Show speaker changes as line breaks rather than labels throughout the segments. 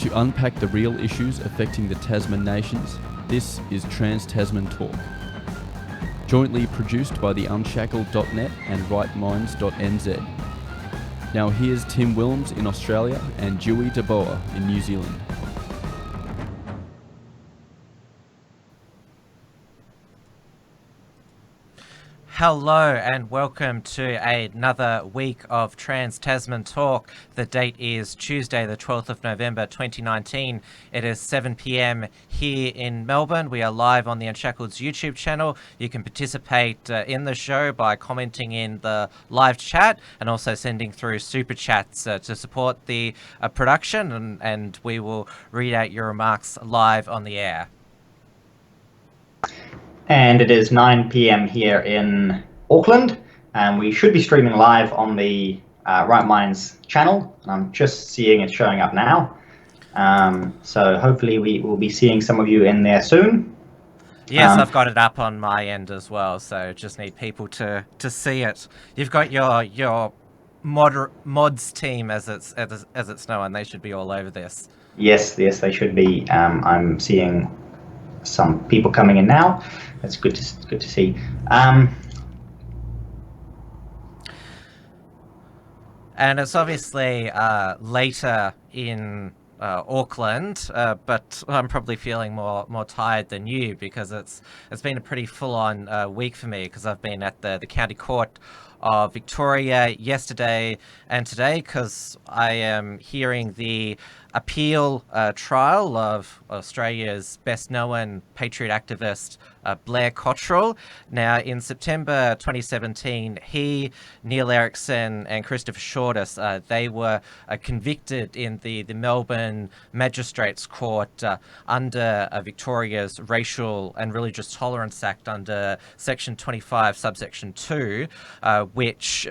To unpack the real issues affecting the Tasman nations, this is Trans Tasman Talk. Jointly produced by the Unshackled.net and rightminds.nz. Now here's Tim Willems in Australia and Dieuwe in New Zealand.
Hello and welcome to another week of Trans Tasman Talk. The date is Tuesday the 12th of November 2019. It is 7 p.m. here in Melbourne. We are live on the Unshackled's YouTube channel. You can participate in the show by commenting in the live chat and also sending through super chats to support the production, and we will read out your remarks live on the air.
And it is 9 p.m. here in Auckland, and we should be streaming live on the Right Minds channel. I'm just seeing it showing up now. So hopefully we will be seeing some of you in there soon.
Yes, I've got it up on my end as well, so just need people to see it. You've got your mods team as it's known. They should be all over this.
Yes, they should be. I'm seeing some people coming in now. That's good to see.
And it's obviously later in Auckland, but I'm probably feeling more tired than you because it's been a pretty full-on week for me, because I've been at the County Court of Victoria yesterday and today, because I am hearing the appeal trial of Australia's best-known patriot activist, Blair Cottrell. Now, in September 2017, he, Neil Erickson and Christopher Shortis, they were convicted in the Melbourne Magistrates Court under Victoria's Racial and Religious Tolerance Act under Section 25, subsection 2, which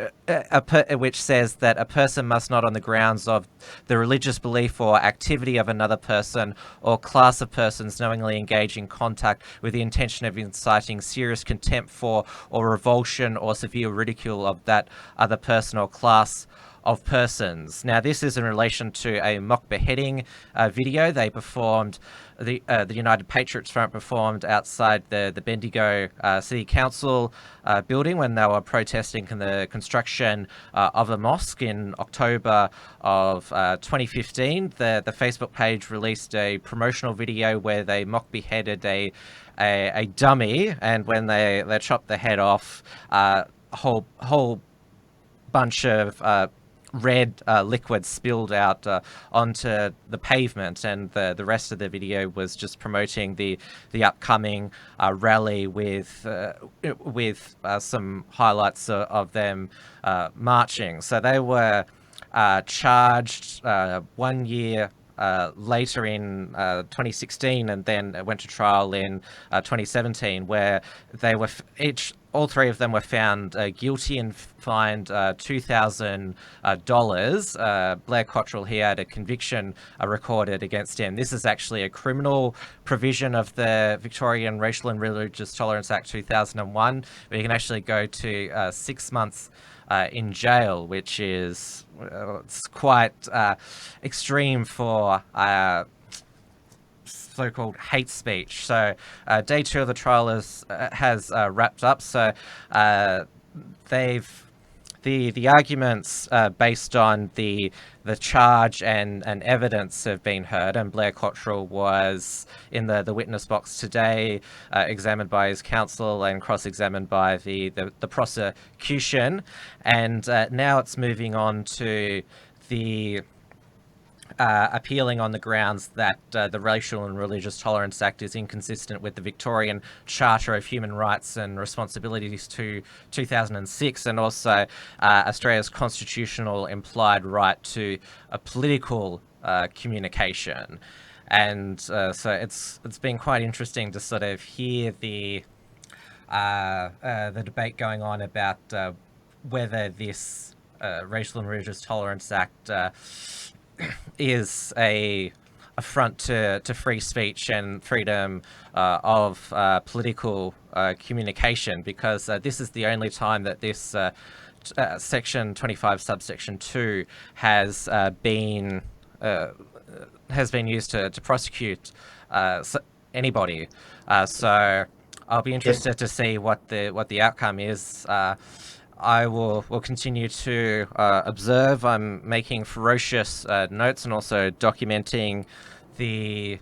says that a person must not, on the grounds of the religious belief or activity of another person or class of persons, knowingly engage in contact with the intention of inciting serious contempt for or revulsion or severe ridicule of that other person or class of persons. Now, this is in relation to a mock beheading video they performed. The United Patriots Front performed outside the Bendigo City Council building when they were protesting the construction of a mosque in October of 2015. The Facebook page released a promotional video where they mock beheaded a dummy, and when they chopped the head off, a whole bunch of red liquid spilled out onto the pavement, and the rest of the video was just promoting the upcoming rally with some highlights of them marching. So they were charged 1 year later in 2016, and then went to trial in 2017, where they were all three of them were found guilty and fined $2,000. Blair Cottrell, he had a conviction recorded against him. This is actually a criminal provision of the Victorian Racial and Religious Tolerance Act 2001, where you can actually go to 6 months in jail, which is it's quite extreme for so-called hate speech. So day 2 of the trial has wrapped up. So the arguments based on the charge and evidence have been heard, and Blair Cottrell was in the witness box today, examined by his counsel and cross-examined by the prosecution, and now it's moving on to the appealing on the grounds that the Racial and Religious Tolerance Act is inconsistent with the Victorian Charter of Human Rights and Responsibilities to 2006, and also Australia's constitutional implied right to a political communication. And so it's been quite interesting to sort of hear the debate going on about whether this Racial and Religious Tolerance Act is a affront to free speech and freedom of political communication, because this is the only time that this Section 25 subsection 2 has been has been used to prosecute anybody. So I'll be interested to see what the outcome is. I will continue to observe. I'm making ferocious notes and also documenting the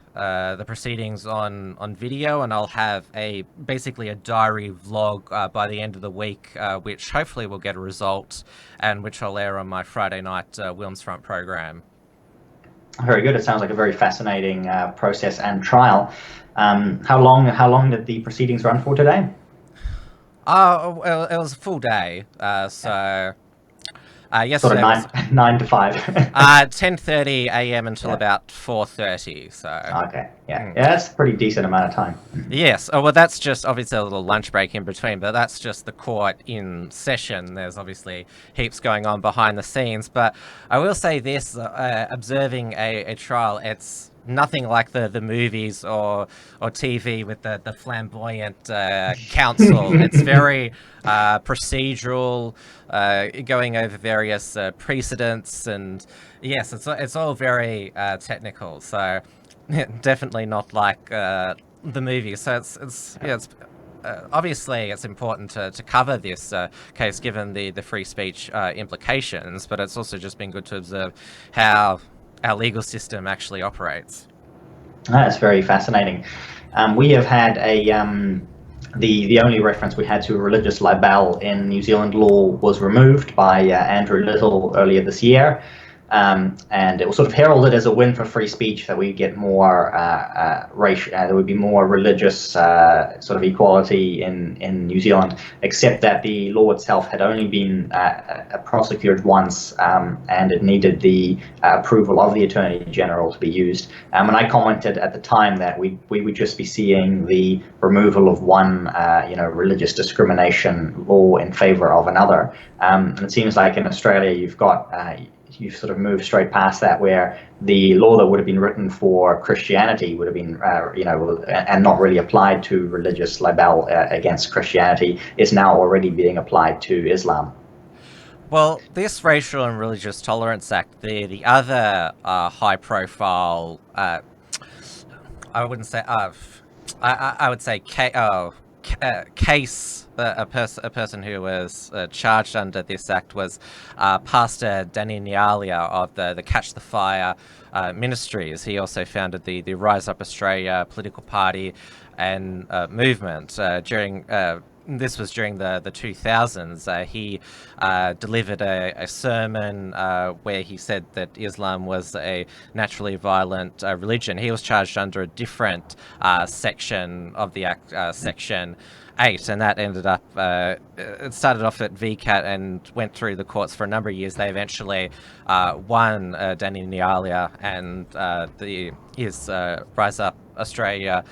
proceedings on video, and I'll have basically a diary vlog by the end of the week, which hopefully will get a result, and which I'll air on my Friday night Wilms Front program.
Very good. It sounds like a very fascinating process and trial. How long did the proceedings run for today?
Well, it was a full day. So yesterday
sort of 9 to 5.
10:30 a.m. until about 4:30. So
okay, yeah, that's a pretty decent amount of time.
Yes. Oh, well, that's just obviously a little lunch break in between, but that's just the court in session. There's obviously heaps going on behind the scenes. But I will say this: observing a trial, it's nothing like the movies or TV with the flamboyant counsel. It's very procedural, going over various precedents, and yes, it's all very technical. So definitely not like the movies. So it's obviously it's important to cover this case given the free speech implications, but it's also just been good to observe how our legal system actually operates.
That's very fascinating. We have had the only reference we had to a religious libel in New Zealand law was removed by Andrew Little earlier this year. And it was sort of heralded as a win for free speech, that we get more there would be more religious sort of equality in New Zealand, except that the law itself had only been prosecuted once, and it needed the approval of the Attorney General to be used. And I commented at the time that we would just be seeing the removal of one religious discrimination law in favor of another. And it seems like in Australia you've sort of moved straight past that, where the law that would have been written for Christianity would have been, and not really applied to religious libel against Christianity, is now already being applied to Islam.
Well, this Racial and Religious Tolerance Act, the other high-profile, I wouldn't say, I would say case. A person who was charged under this act was Pastor Danny Nyalia of the Catch the Fire ministries. He also founded the Rise Up Australia political party and movement. This was during the 2000s. He delivered a sermon where he said that Islam was a naturally violent religion. He was charged under a different section of the Act, Section 8, and that ended up, it started off at VCAT and went through the courts for a number of years. They eventually won Danny Nyalia and his Rise Up Australia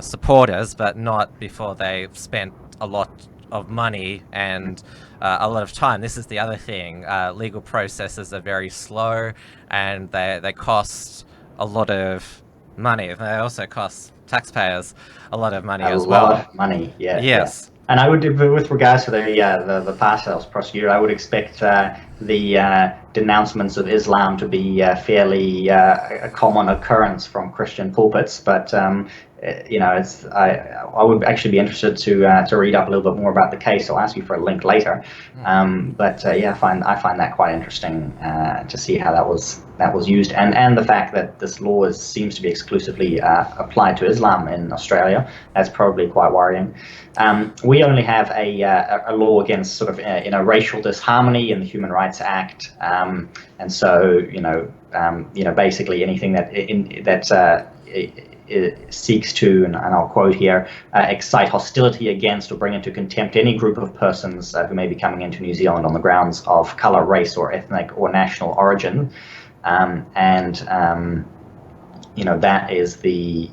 supporters, but not before they spent a lot of money and a lot of time. This is the other thing. Legal processes are very slow, and they cost a lot of money. They also cost taxpayers a lot of money as well. A lot
of money, yeah.
Yes.
Yeah. And I would, with regards to the pastor that was prosecuted, I would expect the denouncements of Islam to be fairly a common occurrence from Christian pulpits. But I would actually be interested to read up a little bit more about the case. I'll ask you for a link later. I find that quite interesting to see how that was used, and the fact that this law seems to be exclusively applied to Islam in Australia. That's probably quite worrying. We only have a law against sort of racial disharmony in the Human Rights Act, and so basically anything that it seeks to, and I'll quote here, excite hostility against or bring into contempt any group of persons who may be coming into New Zealand on the grounds of colour, race, or ethnic or national origin. That is the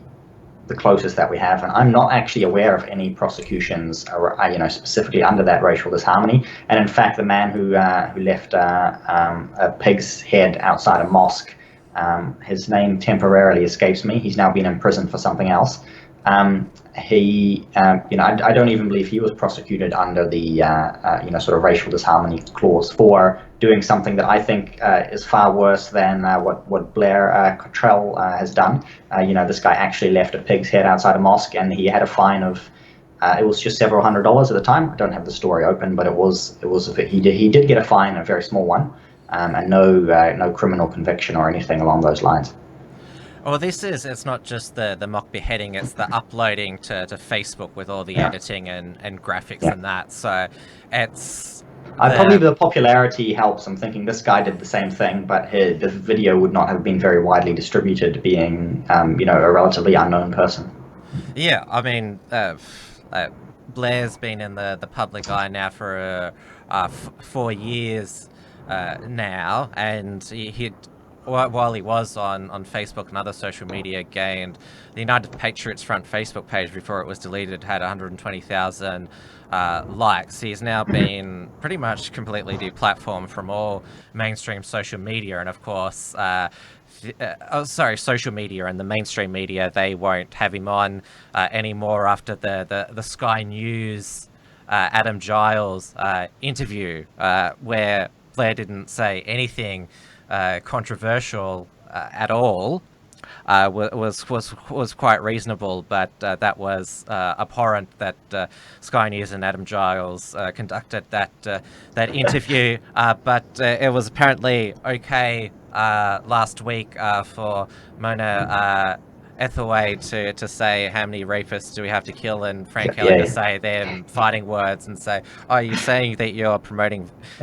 closest that we have, and I'm not actually aware of any prosecutions, specifically under that racial disharmony. And in fact, the man who left a pig's head outside a mosque, his name temporarily escapes me. He's now been in prison for something else. He, I don't even believe he was prosecuted under the, sort of racial disharmony clause for doing something that I think is far worse than what Blair Cottrell has done. This guy actually left a pig's head outside a mosque, and he had a fine of, it was just several $100s at the time. I don't have the story open, but he did get a fine, a very small one, and no criminal conviction or anything along those lines.
Well, it's not just the mock beheading, it's the uploading to Facebook with all the editing and graphics and that. So it's...
Probably the popularity helps. I'm thinking this guy did the same thing, but the video would not have been very widely distributed, being, a relatively unknown person.
Yeah, I mean, Blair's been in the public eye now for 4 years now, and while he was on Facebook and other social media, gained the United Patriots Front Facebook page before it was deleted, had 120,000 likes. He's now been pretty much completely deplatformed from all mainstream social media, and of course, social media and the mainstream media, they won't have him on anymore after the Sky News Adam Giles interview, where Blair didn't say anything controversial at all, was quite reasonable, but that was abhorrent that Sky News and Adam Giles conducted that interview. But it was apparently okay last week for Mona Ethaway to say how many rapists do we have to kill, and Frank Kelly to say them fighting words and say, oh, you're saying that you're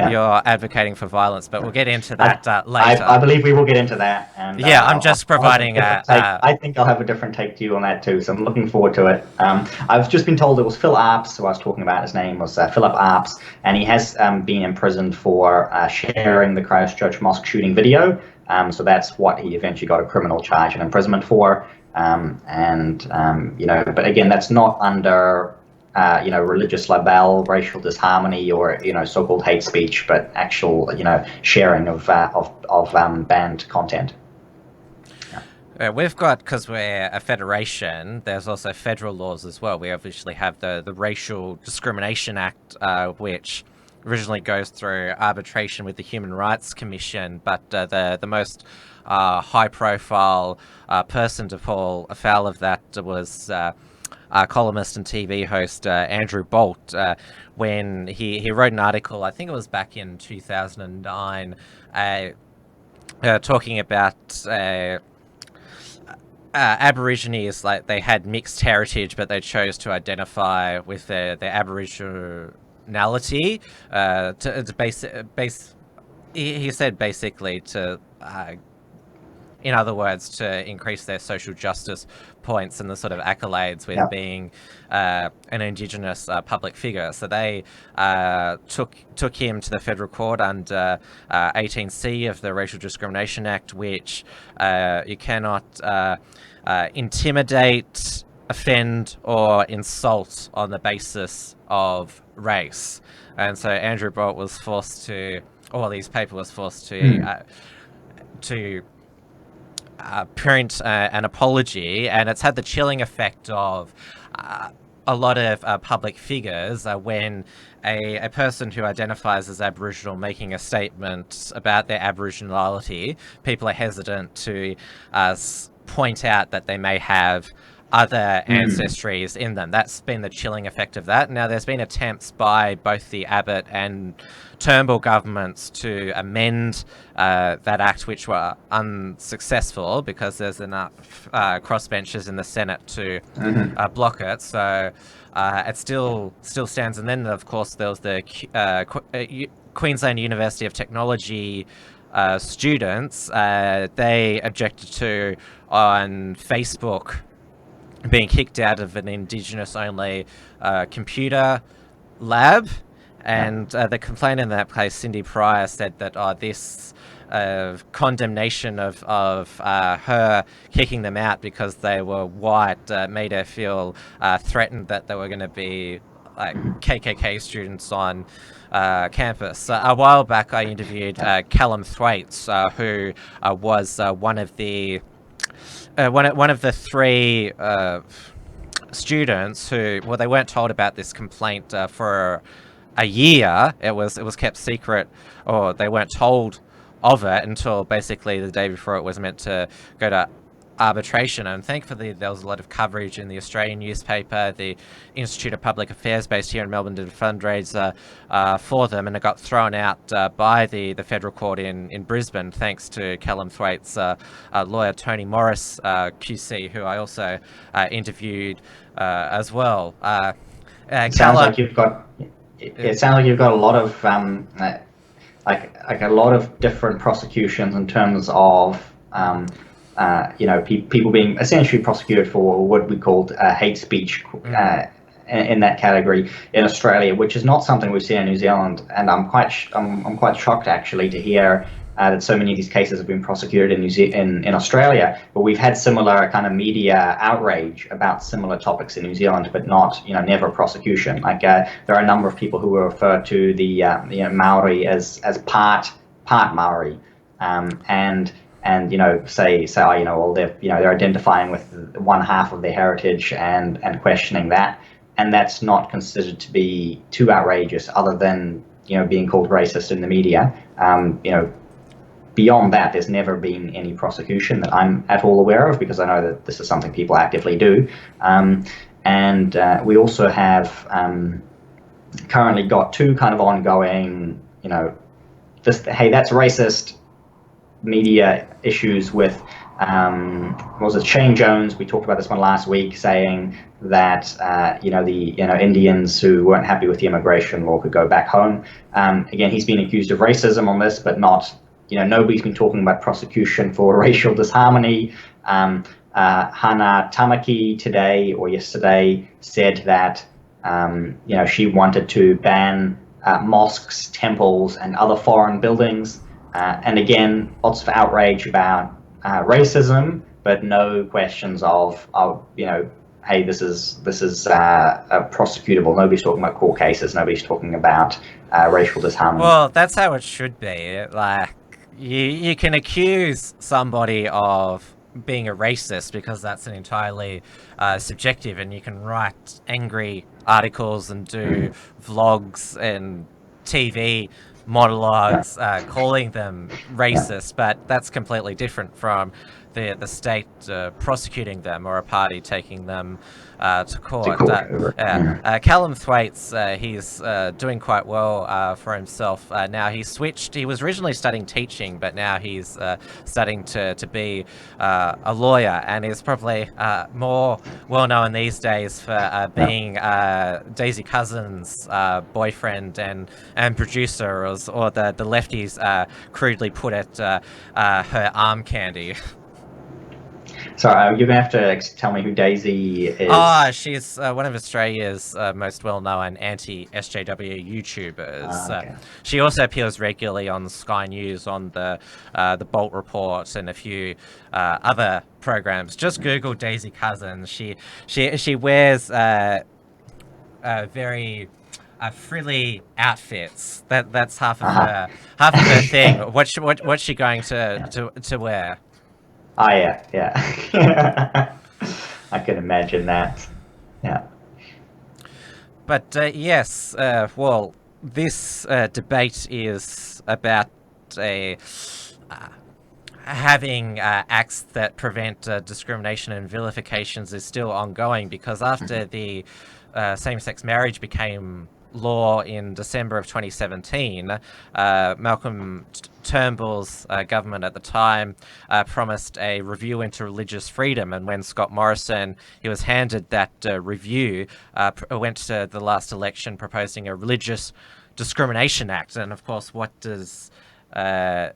you're advocating for violence, but we'll get into that later.
I believe we will get into that. And
I'm just providing
I think I'll have a different take to you on that too, so I'm looking forward to it. I've just been told it was Phil Arps, who I was talking about. His name was Philip Arps, and he has been imprisoned for sharing the Christchurch mosque shooting video. So that's what he eventually got a criminal charge and imprisonment for. But again, that's not under, religious libel, racial disharmony, or, so-called hate speech, but actual, sharing of banned content.
We've got, because we're a federation, there's also federal laws as well. We obviously have the Racial Discrimination Act, which originally goes through arbitration with the Human Rights Commission, but the most high-profile person to fall afoul of that was columnist and TV host Andrew Bolt, when he wrote an article, I think it was back in 2009, talking about Aborigines, like they had mixed heritage, but they chose to identify with their Aboriginality. He said basically to in other words, to increase their social justice points and the sort of accolades with being an Indigenous public figure. So they took him to the federal court under 18C of the Racial Discrimination Act, which you cannot intimidate, offend, or insult on the basis of race. And so Andrew Bolt was forced to, or these people was forced to print an apology, and it's had the chilling effect of a lot of public figures when a person who identifies as Aboriginal making a statement about their Aboriginality, people are hesitant to point out that they may have other ancestries in them. That's been the chilling effect of that. Now, there's been attempts by both the Abbott and Turnbull governments to amend that act, which were unsuccessful because there's enough crossbenchers in the Senate to block it. So it still stands. And then, of course, there was the Queensland University of Technology students. They objected to on Facebook being kicked out of an Indigenous-only computer lab, and the complainant in that case, Cindy Pryor, said that this condemnation of her kicking them out because they were white made her feel threatened that there were going to be like KKK students on campus. A while back, I interviewed Callum Thwaites, who was one of the three students who, well, they weren't told about this complaint for a year. It was kept secret, or they weren't told of it until basically the day before it was meant to go to arbitration. And thankfully there was a lot of coverage in the Australian newspaper. The Institute of Public Affairs based here in Melbourne did a fundraiser for them, and it got thrown out by the federal court in Brisbane, thanks to Callum Thwaites' lawyer Tony Morris QC, who I also interviewed as well.
It sounds like you've got a lot of like a lot of different prosecutions in terms of people being essentially prosecuted for what we called hate speech in that category in Australia, which is not something we've seen in New Zealand. And I'm quite shocked actually to hear that so many of these cases have been prosecuted in Australia. But we've had similar kind of media outrage about similar topics in New Zealand, but not, never prosecution. Like there are a number of people who were referred to the Maori as part Maori, and say well, they're identifying with one half of their heritage and questioning that, and that's not considered to be too outrageous, other than being called racist in the media. Beyond that, there's never been any prosecution that I'm at all aware of, because I know that this is something people actively do. And we also have currently got two kind of ongoing, hey, that's racist media issues with, was it Shane Jones? We talked about this one last week, saying that Indians who weren't happy with the immigration law could go back home. Again, he's been accused of racism on this, but not, nobody's been talking about prosecution for racial disharmony. Hana Tamaki today or yesterday said that she wanted to ban mosques, temples, and other foreign buildings. And again, lots of outrage about racism, but no questions of hey, this is prosecutable. Nobody's talking about court cases. Nobody's talking about racial disharmony.
Well, that's how it should be. Like, you can accuse somebody of being a racist, because that's an entirely subjective, and you can write angry articles and do vlogs and TV monologues calling them racist, but that's completely different from the state prosecuting them, or a party taking them to court. Callum Thwaites, he's doing quite well for himself. Now he's switched. He was originally studying teaching, but now he's studying to be a lawyer, and is probably more well known these days for being Daisy Cousins' boyfriend and producer, or the lefties crudely put it, her arm candy.
Sorry, you're going to have to tell me who Daisy is.
She's one of Australia's most well-known anti-SJW YouTubers.
Okay.
She also appears regularly on Sky News, on the Bolt Report, and a few other programs. Just Google Daisy Cousins. She wears very frilly outfits. That's half of her thing. What's she going to wear?
Oh, yeah. I can imagine that. Yeah.
But yes, well, this debate is about having acts that prevent discrimination and vilifications is still ongoing, because after the same-sex marriage became law in December of 2017, Malcolm Turnbull's government at the time promised a review into religious freedom, and when Scott Morrison, he was handed that review, went to the last election proposing a Religious Discrimination Act. And of course, what does that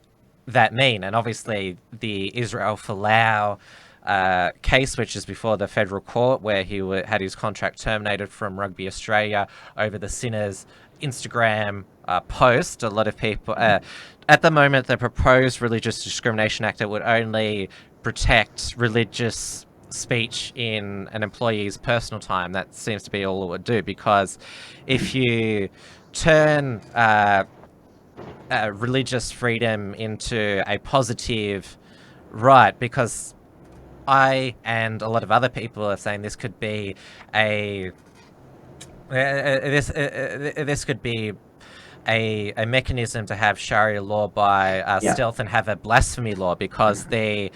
mean? And obviously the Israel Folau case, which is before the federal court, where he had his contract terminated from Rugby Australia over the Sinners Instagram post. A lot of people, at the moment, the proposed Religious Discrimination Act, it would only protect religious speech in an employee's personal time. That seems to be all it would do, because if you turn religious freedom into a positive right, because I and a lot of other people are saying this could be a this could be a mechanism to have Sharia law by stealth and have a blasphemy law, because the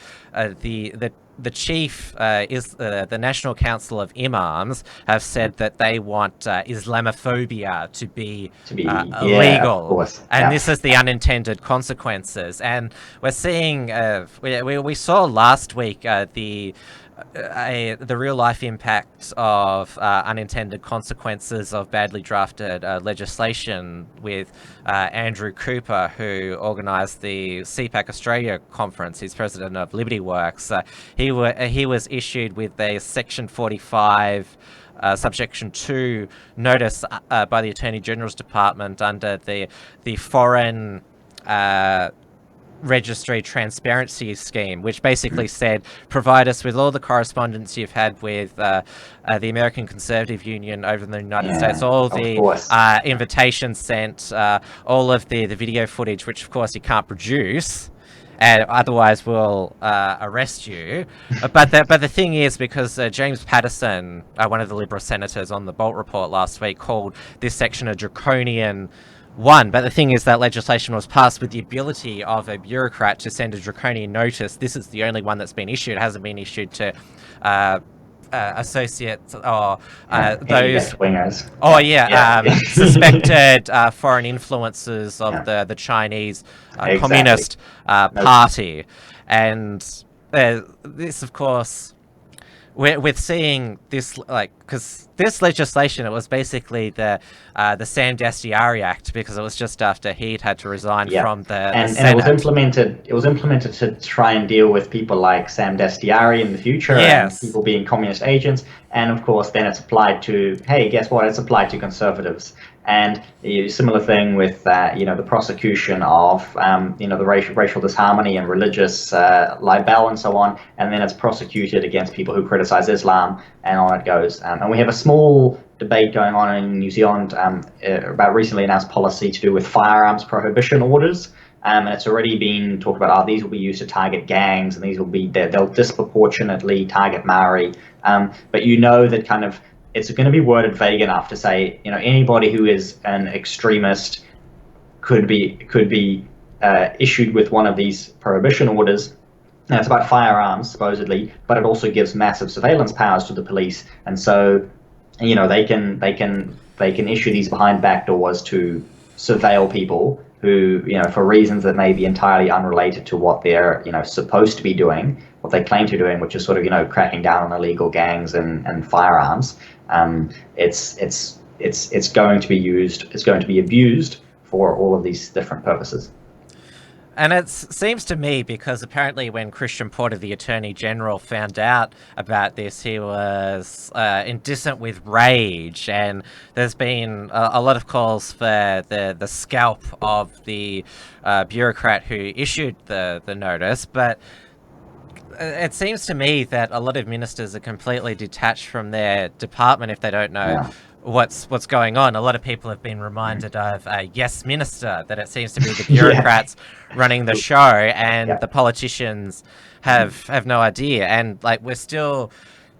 chief is the National Council of Imams have said that they want Islamophobia to be illegal, and this is the unintended consequences. And we're seeing we saw last week the real life impact of unintended consequences of badly drafted legislation with Andrew Cooper, who organised the CPAC Australia conference. He's president of Liberty Works. He was issued with a Section 45 subsection 2 notice by the Attorney General's Department under the Foreign Registry Transparency Scheme, which basically said, provide us with all the correspondence you've had with the American Conservative Union over in the United States, all the invitations sent, all of the video footage, which of course you can't produce, and otherwise we'll arrest you. But the thing is, because James Patterson, one of the Liberal senators on the Bolt report last week, called this section a draconian one, but the thing is that legislation was passed with the ability of a bureaucrat to send a draconian notice. This is the only one that's been issued. It hasn't been issued to associates or those
wingers.
Suspected foreign influences of the Chinese Communist Party. And this, of course, with seeing this, because this legislation, it was basically the Sam Dastyari Act, because it was just after he'd had to resign from the Senate.
And it was implemented to try and deal with people like Sam Dastyari in the future, and people being communist agents. And of course, then it's applied to, hey, guess what? It's applied to conservatives. And similar thing with the prosecution of the racial disharmony and religious libel and so on, and then it's prosecuted against people who criticize Islam, and on it goes. And we have a small debate going on in New Zealand about recently announced policy to do with firearms prohibition orders. And it's already been talked about, these will be used to target gangs, and they'll disproportionately target Maori. But that it's going to be worded vague enough to say, anybody who is an extremist could be issued with one of these prohibition orders. And it's about firearms, supposedly, but it also gives massive surveillance powers to the police, and so they can issue these behind back doors to surveil people who, for reasons that may be entirely unrelated to what they're supposed to be doing, what they claim to be doing, which is sort of cracking down on illegal gangs and firearms. It's going to be used. It's going to be abused for all of these different purposes.
And it seems to me, because apparently when Christian Porter, the Attorney General, found out about this, he was indecent with rage, and there's been a lot of calls for the scalp of the bureaucrat who issued the notice. But it seems to me that a lot of ministers are completely detached from their department if they don't know what's going on. A lot of people have been reminded of a Yes Minister, that it seems to be the bureaucrats running the show, and the politicians have no idea. And we're still,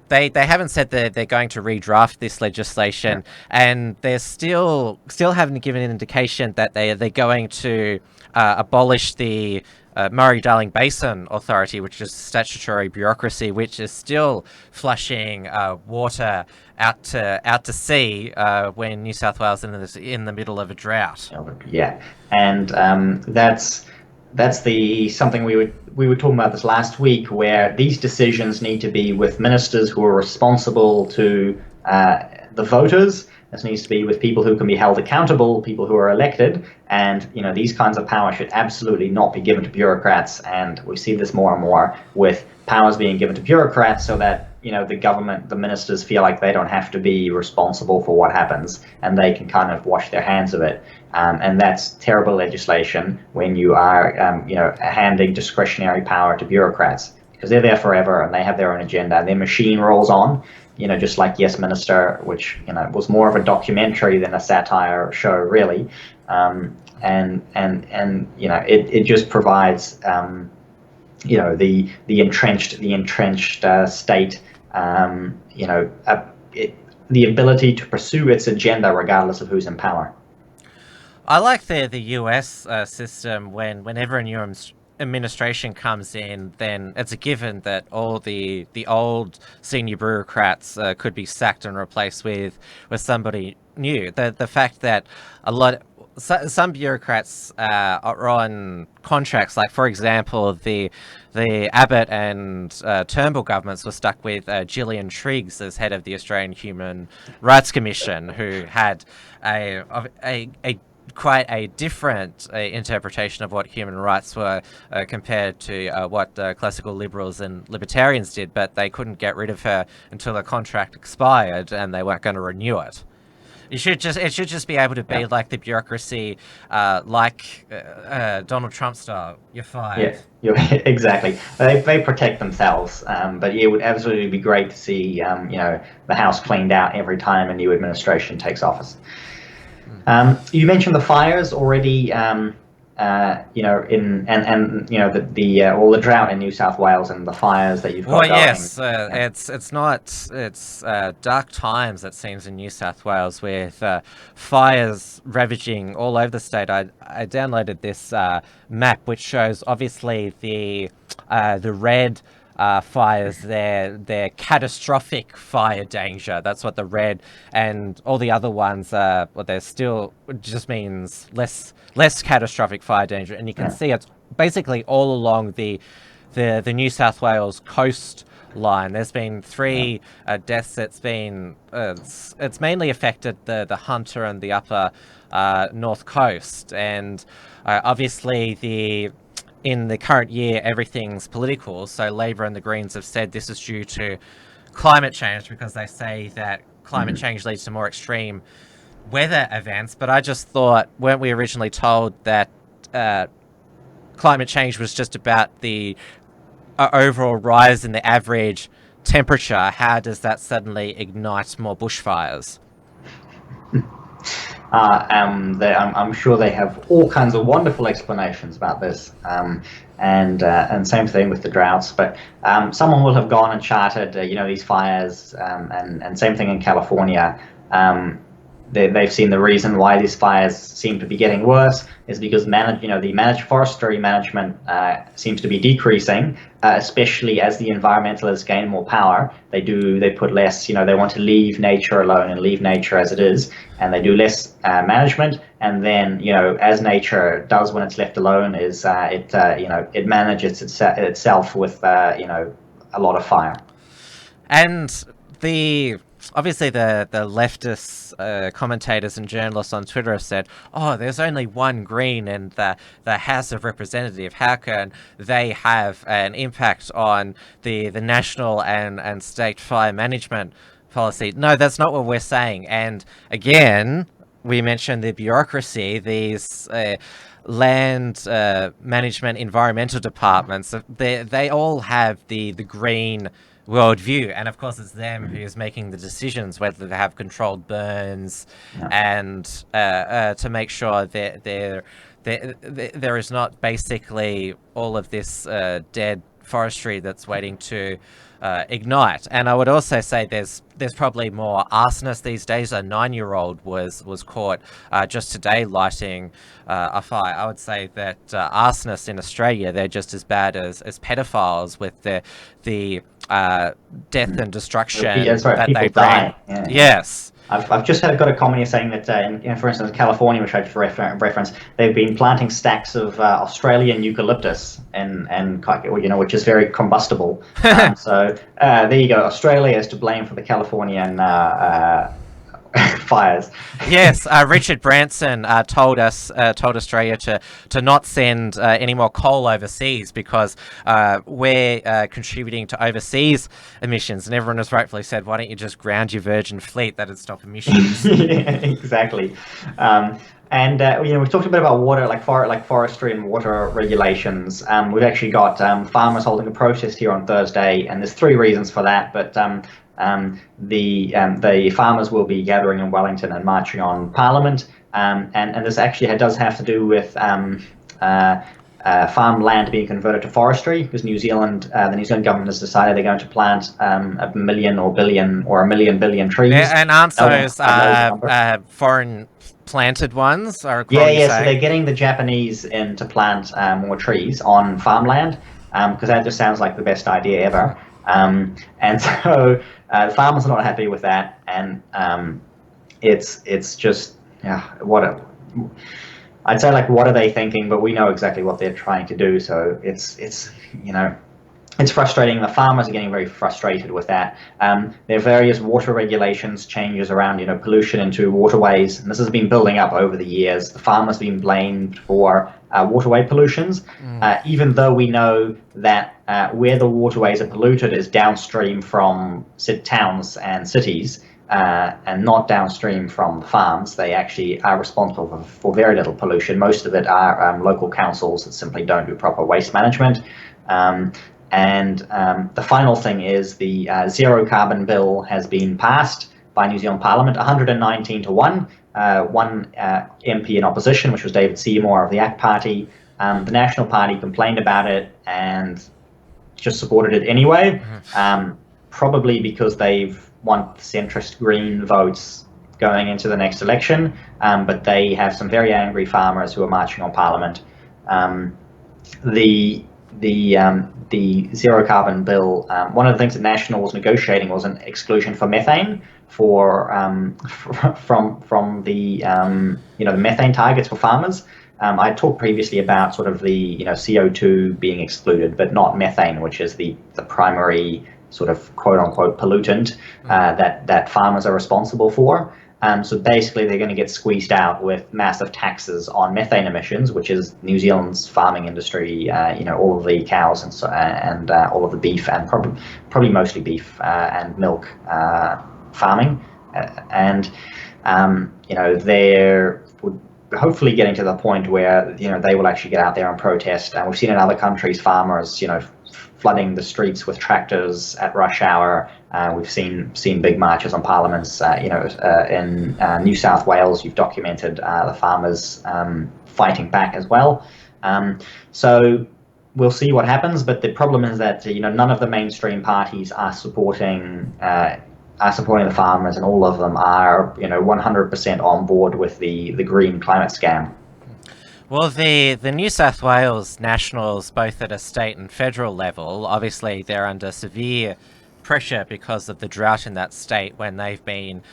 they haven't said that they're going to redraft this legislation, and they're still haven't given an indication that they're going to abolish the Murray-Darling Basin Authority, which is statutory bureaucracy, which is still flushing water out to sea when New South Wales is in the middle of a drought.
Yeah, and that's something we were talking about this last week, where these decisions need to be with ministers who are responsible to the voters. This needs to be with people who can be held accountable, people who are elected, and these kinds of powers should absolutely not be given to bureaucrats. And we see this more and more with powers being given to bureaucrats, so that the government, the ministers, feel like they don't have to be responsible for what happens, and they can kind of wash their hands of it. And that's terrible legislation when you are handing discretionary power to bureaucrats, because they're there forever and they have their own agenda, and their machine rolls on. Just like Yes Minister, which was more of a documentary than a satire show, really, and it just provides entrenched state, the ability to pursue its agenda regardless of who's in power.
I like the US system. Whenever a new administration comes in, then it's a given that all the old senior bureaucrats could be sacked and replaced with somebody new. The fact that some bureaucrats are on contracts, like for example the Abbott and Turnbull governments were stuck with Gillian Triggs as head of the Australian Human Rights Commission, who had a quite a different interpretation of what human rights were compared to what classical liberals and libertarians did, but they couldn't get rid of her until the contract expired and they weren't going to renew it. It should just be able to be like the bureaucracy, like Donald Trump style. You're fired.
Yeah, exactly. They protect themselves, but it would absolutely be great to see the House cleaned out every time a new administration takes office. You mentioned the fires already, all the drought in New South Wales and the fires that you've got going.
Yes, it's dark times, it seems, in New South Wales, with fires ravaging all over the state. I downloaded this map which shows obviously the red fires, they're catastrophic fire danger. That's what the red, and all the other ones they're still, just means less catastrophic fire danger. And you can see it's basically all along the New South Wales coastline. There's been 3 deaths. It's been it's mainly affected the Hunter and the upper north coast, and obviously in the current year, everything's political. So Labor and the Greens have said this is due to climate change, because they say that climate change leads to more extreme weather events. But I just thought, weren't we originally told that climate change was just about the overall rise in the average temperature? How does that suddenly ignite more bushfires?
I'm sure they have all kinds of wonderful explanations about this, and same thing with the droughts. But someone will have gone and charted, these fires, and same thing in California. They've seen the reason why these fires seem to be getting worse is because the managed forestry management seems to be decreasing, especially as the environmentalists gain more power. They put less, they want to leave nature alone and leave nature as it is, and they do less management. And then, as nature does when it's left alone, is it manages itself with a lot of fire.
And obviously the leftist commentators and journalists on Twitter have said, oh, there's only one Green in the House of Representatives. How can they have an impact on the national and state fire management policy? No, that's not what we're saying. And again, we mentioned the bureaucracy, these land management environmental departments. They all have the Green worldview, and of course it's them who's making the decisions whether to have controlled burns and to make sure that there is not basically all of this dead forestry that's waiting to ignite. And I would also say there's probably more arsonists these days. A 9-year-old was caught just today lighting a fire. I would say that arsonists in Australia, they're just as bad as pedophiles with the death and destruction that they bring.
Die. Yeah.
Yes.
I've just got a comment here saying that, for instance, in California, which I just referenced, they've been planting stacks of Australian eucalyptus, and which is very combustible. So there you go. Australia is to blame for the Californian fires.
Yes, Richard Branson told Australia to not send any more coal overseas because we're contributing to overseas emissions, and everyone has rightfully said, why don't you just ground your Virgin Fleet? That'd stop emissions.
Yeah, exactly. And we've talked a bit about water, like forestry and water regulations. We've actually got farmers holding a protest here on Thursday, and there's 3 reasons for that. But the farmers will be gathering in Wellington and marching on Parliament, and this actually does have to do with farmland being converted to forestry, because New Zealand, the New Zealand government has decided they're going to plant a million or billion or a million billion trees.
Yeah, and aren't
No one
those
quite knows the number.
foreign planted ones? Or
Yeah. So they're getting the Japanese in to plant more trees on farmland, because that just sounds like the best idea ever. And so the farmers are not happy with that, and it's just I'd say, like, what are they thinking? But we know exactly what they're trying to do. So it's it's frustrating. The farmers are getting very frustrated with that. There are various water regulations changes around pollution into waterways, and this has been building up over the years. The farmers have been blamed for waterway pollutions, even though we know that where the waterways are polluted is downstream from towns and cities. And not downstream from the farms. They actually are responsible for very little pollution. Most of it are local councils that simply don't do proper waste management. And the final thing is the zero carbon bill has been passed by New Zealand Parliament, 119 to 1. One MP in opposition, which was David Seymour of the ACT Party. The National Party complained about it and just supported it anyway, probably because they've want centrist Green votes going into the next election, but they have some very angry farmers who are marching on Parliament. The zero carbon bill. One of the things that National was negotiating was an exclusion for methane from the the methane targets for farmers. I talked previously about sort of the CO2 being excluded, but not methane, which is the primary sort of quote-unquote pollutant that farmers are responsible for. So basically they're going to get squeezed out with massive taxes on methane emissions, which is New Zealand's farming industry, all of the cows and all of the beef, and probably mostly beef and milk farming. They're hopefully getting to the point where they will actually get out there and protest. And we've seen in other countries farmers flooding the streets with tractors at rush hour. We've seen big marches on parliaments. In New South Wales, you've documented the farmers fighting back as well. So we'll see what happens. But the problem is that none of the mainstream parties are supporting the farmers, and all of them are 100% on board with the green climate scam.
Well, the New South Wales Nationals, both at a state and federal level, obviously they're under severe pressure because of the drought in that state when they've been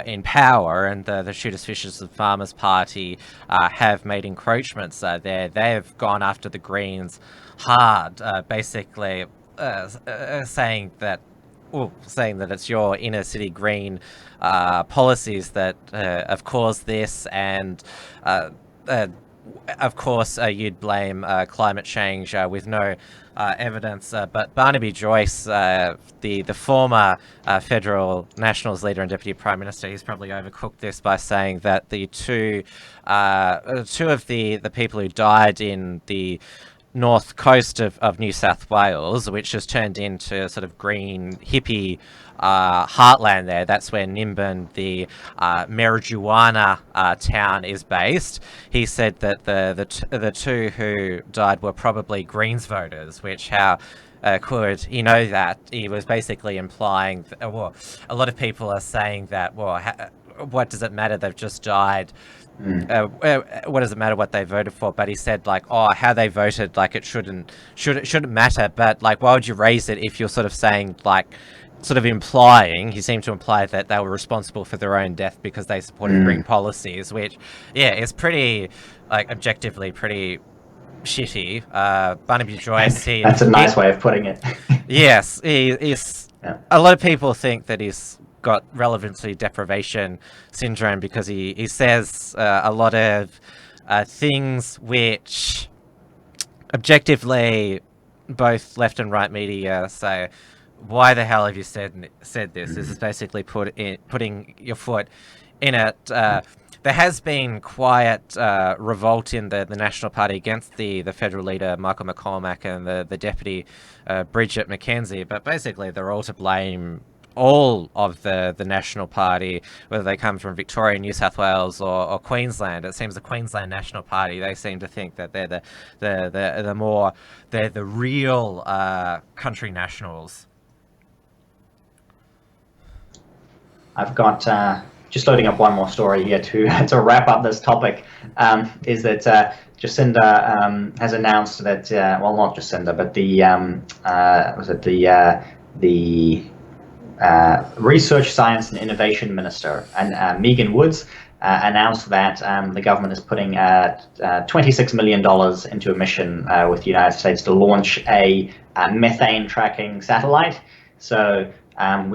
in power, and the Shooters, Fishers and Farmers Party have made encroachments there. They've gone after the Greens hard, basically saying that it's your inner city green policies that have caused this, and of course, you'd blame climate change with no evidence. But Barnaby Joyce, the former federal Nationals leader and Deputy Prime Minister, he's probably overcooked this by saying that the two of the people who died in the north coast of New South Wales, which has turned into sort of green hippie heartland there. That's where Nimbin, the marijuana town, is based. He said that the two who died were probably Greens voters, which how could he know that? He was basically implying a lot of people are saying that, what does it matter? They've just died. What does it matter what they voted for? But he said, how they voted, it shouldn't matter. But why would you raise it if you're sort of saying, sort of implying, he seemed to imply that they were responsible for their own death because they supported green policies, which is pretty objectively pretty shitty. Barnaby Joyce,
that's a nice way of putting it.
Yes, he's a lot of people think that he's got relevancy deprivation syndrome because he says a lot of things which objectively both left and right media say, why the hell have you said this? This is basically putting your foot in it. There has been quiet revolt in the National Party against the federal leader Michael McCormack and the deputy Bridget McKenzie, but basically they're all to blame all of the National Party, whether they come from Victoria, New South Wales, or Queensland. It seems the Queensland National Party, they seem to think that they're the real country nationals.
I've got just loading up one more story here to wrap up this topic. Is that Jacinda has announced that well, not Jacinda, but the Research, Science and Innovation Minister and Megan Woods announced that the government is putting $26 million into a mission with the United States to launch a methane tracking satellite. So I've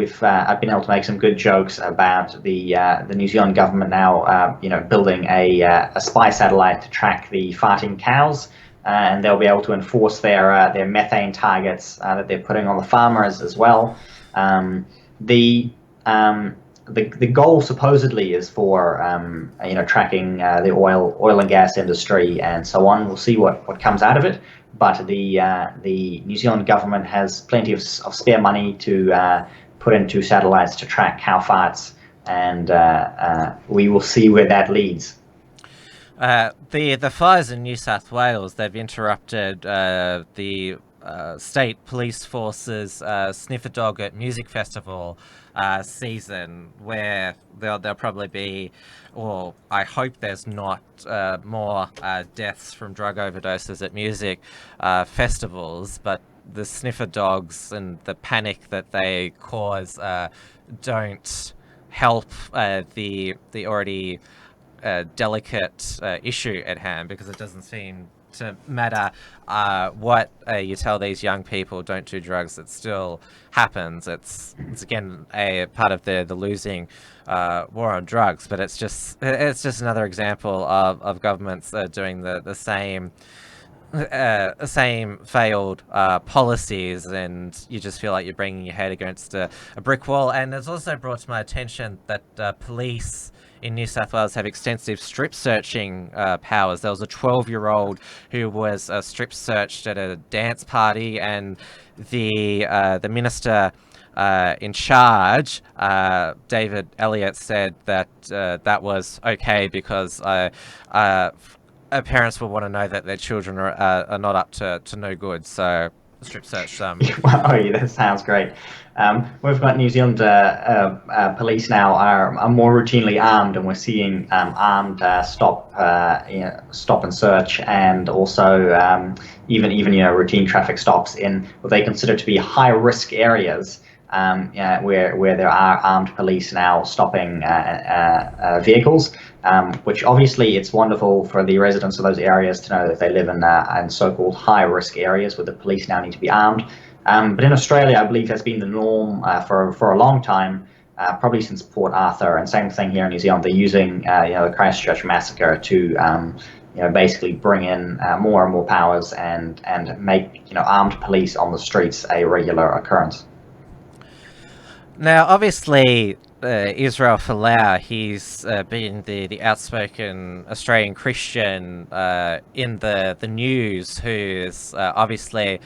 been able to make some good jokes about the New Zealand government now, building a spy satellite to track the farting cows, and they'll be able to enforce their methane targets that they're putting on the farmers as well. The goal supposedly is for tracking the oil and gas industry and so on. We'll see what comes out of it. But the New Zealand government has plenty of spare money to put into satellites to track cow farts, and we will see where that leads.
The fires in New South Wales, they've interrupted the state police force's sniffer dog at music festival season, where there'll probably be, or I hope there's not more deaths from drug overdoses at music festivals, but the sniffer dogs and the panic that they cause don't help the already delicate issue at hand, because it doesn't seem to matter what you tell these young people, don't do drugs, it still happens. It's again a part of the losing war on drugs, but it's just another example of governments doing the same failed policies, and you just feel like you're bringing your head against a brick wall. And it's also brought to my attention that police in New South Wales have extensive strip searching powers. There was a 12-year-old who was strip searched at a dance party, and the minister in charge, David Elliott, said that that was okay because parents will want to know that their children are not up to no good. So strip search them.
Wow, that sounds great. We've got New Zealand police now are more routinely armed, and we're seeing armed stop and search, and also even routine traffic stops in what they consider to be high risk areas, where there are armed police now stopping vehicles. Which obviously it's wonderful for the residents of those areas to know that they live in so-called high-risk areas where the police now need to be armed. But in Australia, I believe has been the norm for a long time, probably since Port Arthur, and same thing here in New Zealand. They're using the Christchurch massacre to basically bring in more and more powers and make armed police on the streets a regular occurrence.
Now, obviously, Israel Folau, he's been the outspoken Australian Christian in the news, who's obviously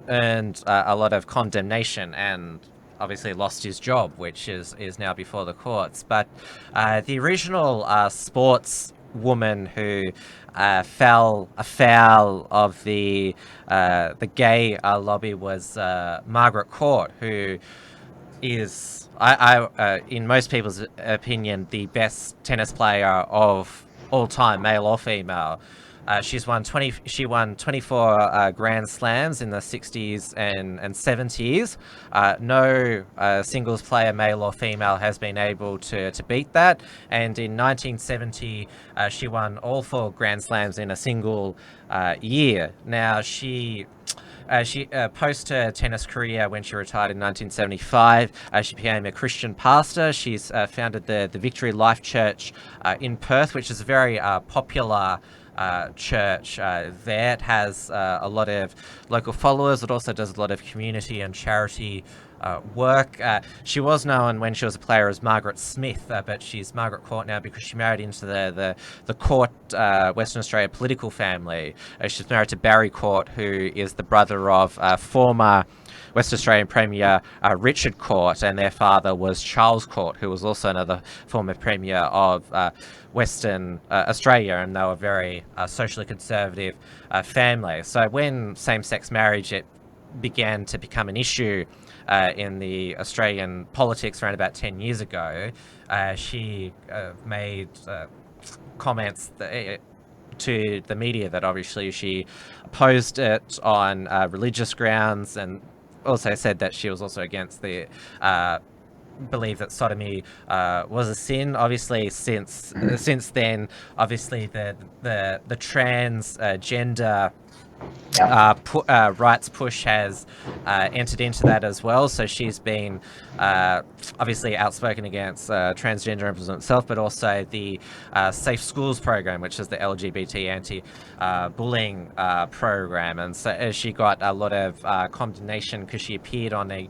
earned a lot of condemnation and obviously lost his job, which is now before the courts. But the original sports woman who fell afoul of the gay lobby was Margaret Court, who is, in most people's opinion, the best tennis player of all time, male or female. She won 24 Grand Slams in the 60s and 70s. No singles player, male or female, has been able to beat that. And in 1970, she won all 4 Grand Slams in a single year. Now, she post her tennis career, when she retired in 1975, she became a Christian pastor. She's founded the Victory Life Church in Perth, which is a very popular church there. It has a lot of local followers. It also does a lot of community and charity work. She was known when she was a player as Margaret Smith, but she's Margaret Court now because she married into the Court Western Australia political family. She's married to Barry Court, who is the brother of former West Australian Premier Richard Court, and their father was Charles Court, who was also another former Premier of Western Australia, and they were very socially conservative family. So when same-sex marriage began to become an issue in the Australian politics around about 10 years ago, she made comments to the media that obviously she opposed it on religious grounds, and also said that she was also against the believe that sodomy was a sin. Obviously, since then, obviously the trans gender rights push has entered into that as well. So she's been obviously outspoken against transgender itself, but also the Safe Schools program, which is the LGBT anti-bullying program. And so she got a lot of condemnation because she appeared on a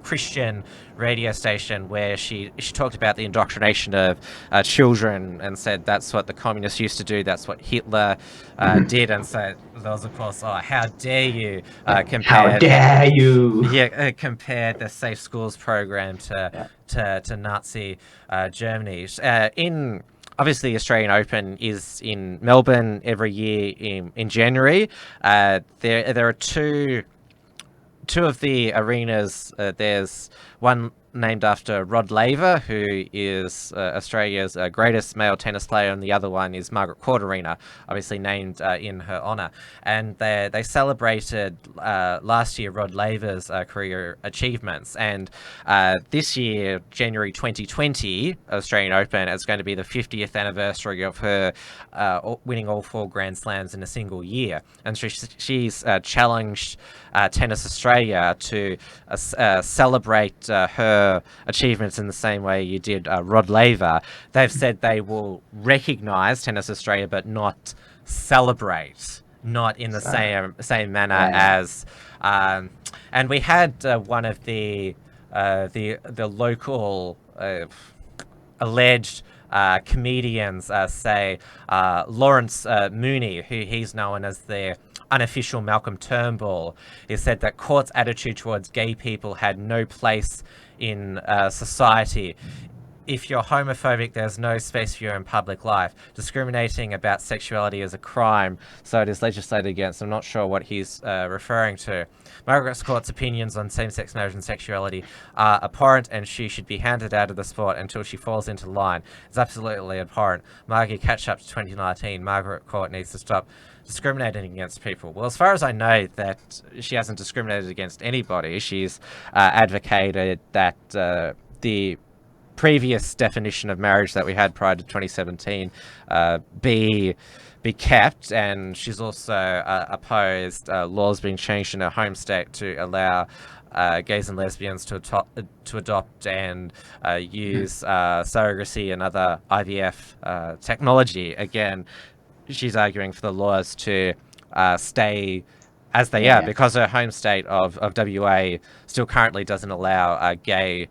Christian radio station where she talked about the indoctrination of children and said that's what the communists used to do, that's what Hitler did. And so there was, of course, how dare you compare compare the Safe Schools program to Nazi Germany. Obviously, the Australian Open is in Melbourne every year in January. There are two of the arenas. There's one named after Rod Laver, who is Australia's greatest male tennis player, and the other one is Margaret Court Arena, obviously named in her honour. And they celebrated last year Rod Laver's career achievements, and this year, January 2020, Australian Open, is going to be the 50th anniversary of her winning all 4 Grand Slams in a single year. And so she's challenged Tennis Australia to celebrate her achievements in the same way you did Rod Laver. They've said they will recognise Tennis Australia but not celebrate, not in the same manner as. And we had one of the local alleged comedians say Lawrence Mooney, who he's known as the unofficial Malcolm Turnbull, he said that Court's attitude towards gay people had no place in society. If you're homophobic, there's no space for you in public life. Discriminating about sexuality is a crime, so it is legislated against. I'm not sure what he's referring to. Margaret Court's opinions on same-sex marriage and sexuality are abhorrent, and she should be handed out of the sport until she falls into line. It's absolutely abhorrent. Margie, catch up to 2019. Margaret Court needs to stop discriminating against people. Well, as far as I know, that she hasn't discriminated against anybody. She's advocated that the previous definition of marriage that we had prior to 2017 be kept, and she's also opposed laws being changed in her home state to allow gays and lesbians to adopt and use surrogacy and other IVF technology. Again, she's arguing for the laws to stay as they are, because her home state of WA still currently doesn't allow gay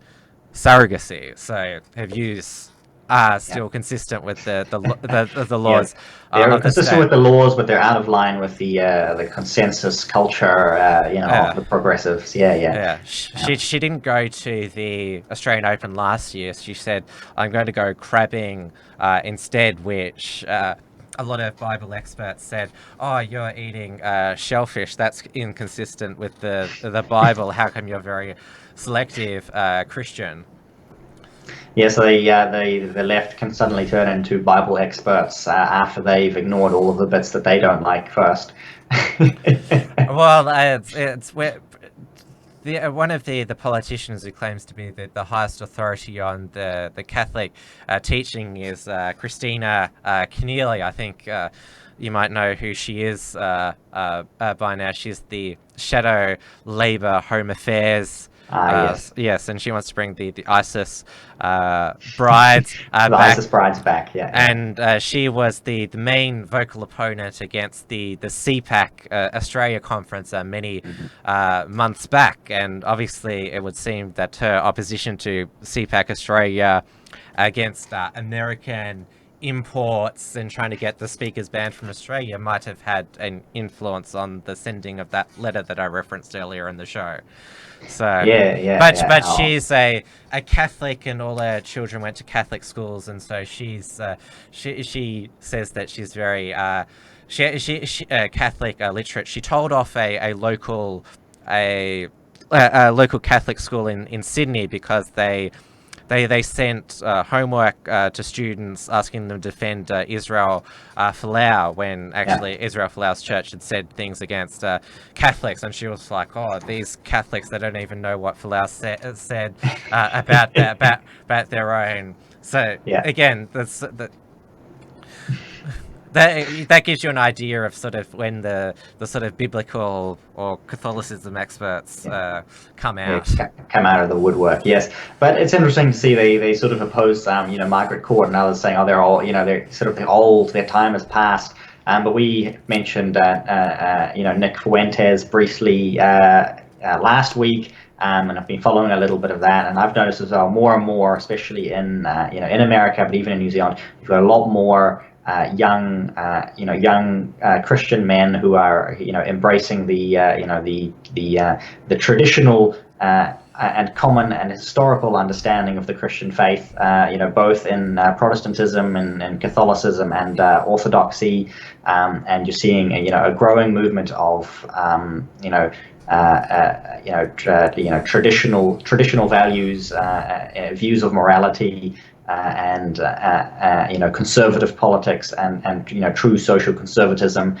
surrogacy. So her views are still consistent with the laws.
They're consistent with the laws, but they're out of line with the consensus culture, of the progressives. She
didn't go to the Australian Open last year. She said, I'm going to go crabbing instead, which a lot of Bible experts said, oh, you're eating shellfish. That's inconsistent with the Bible. How come you're very selective Christian?
Yeah, so the left can suddenly turn into Bible experts after they've ignored all of the bits that they don't like first.
Well, it's one of the politicians who claims to be the highest authority on the Catholic teaching is Christina Keneally. I think you might know who she is by now. She's the shadow Labor Home Affairs
Yes.
Yes, and she wants to bring the ISIS brides
The
back.
ISIS brides back, yeah.
And she was the main vocal opponent against the CPAC Australia conference many months back. And obviously, it would seem that her opposition to CPAC Australia against American imports and trying to get the speakers banned from Australia might have had an influence on the sending of that letter that I referenced earlier in the show. So but she's a Catholic, and all her children went to Catholic schools, and so she's she says that she's very Catholic literate. She told off a local Catholic school in Sydney because they sent homework to students asking them to defend Israel Folau, when actually Israel Folau's church had said things against Catholics, and she was like, "Oh, these Catholics, they don't even know what Folau said about their own." So again, that gives you an idea of sort of when the sort of biblical or Catholicism experts come out.
Come out of the woodwork, yes. But it's interesting to see they sort of oppose, Margaret Court and others saying, oh, they're all, they're sort of old, their time has passed. But we mentioned, Nick Fuentes briefly last week. And I've been following a little bit of that, and I've noticed as well more and more, especially in in America, but even in New Zealand, you've got a lot more young Christian men who are embracing the traditional and common and historical understanding of the Christian faith, both in Protestantism and Catholicism and Orthodoxy, and you're seeing a growing movement of traditional values, views of morality, and conservative politics and true social conservatism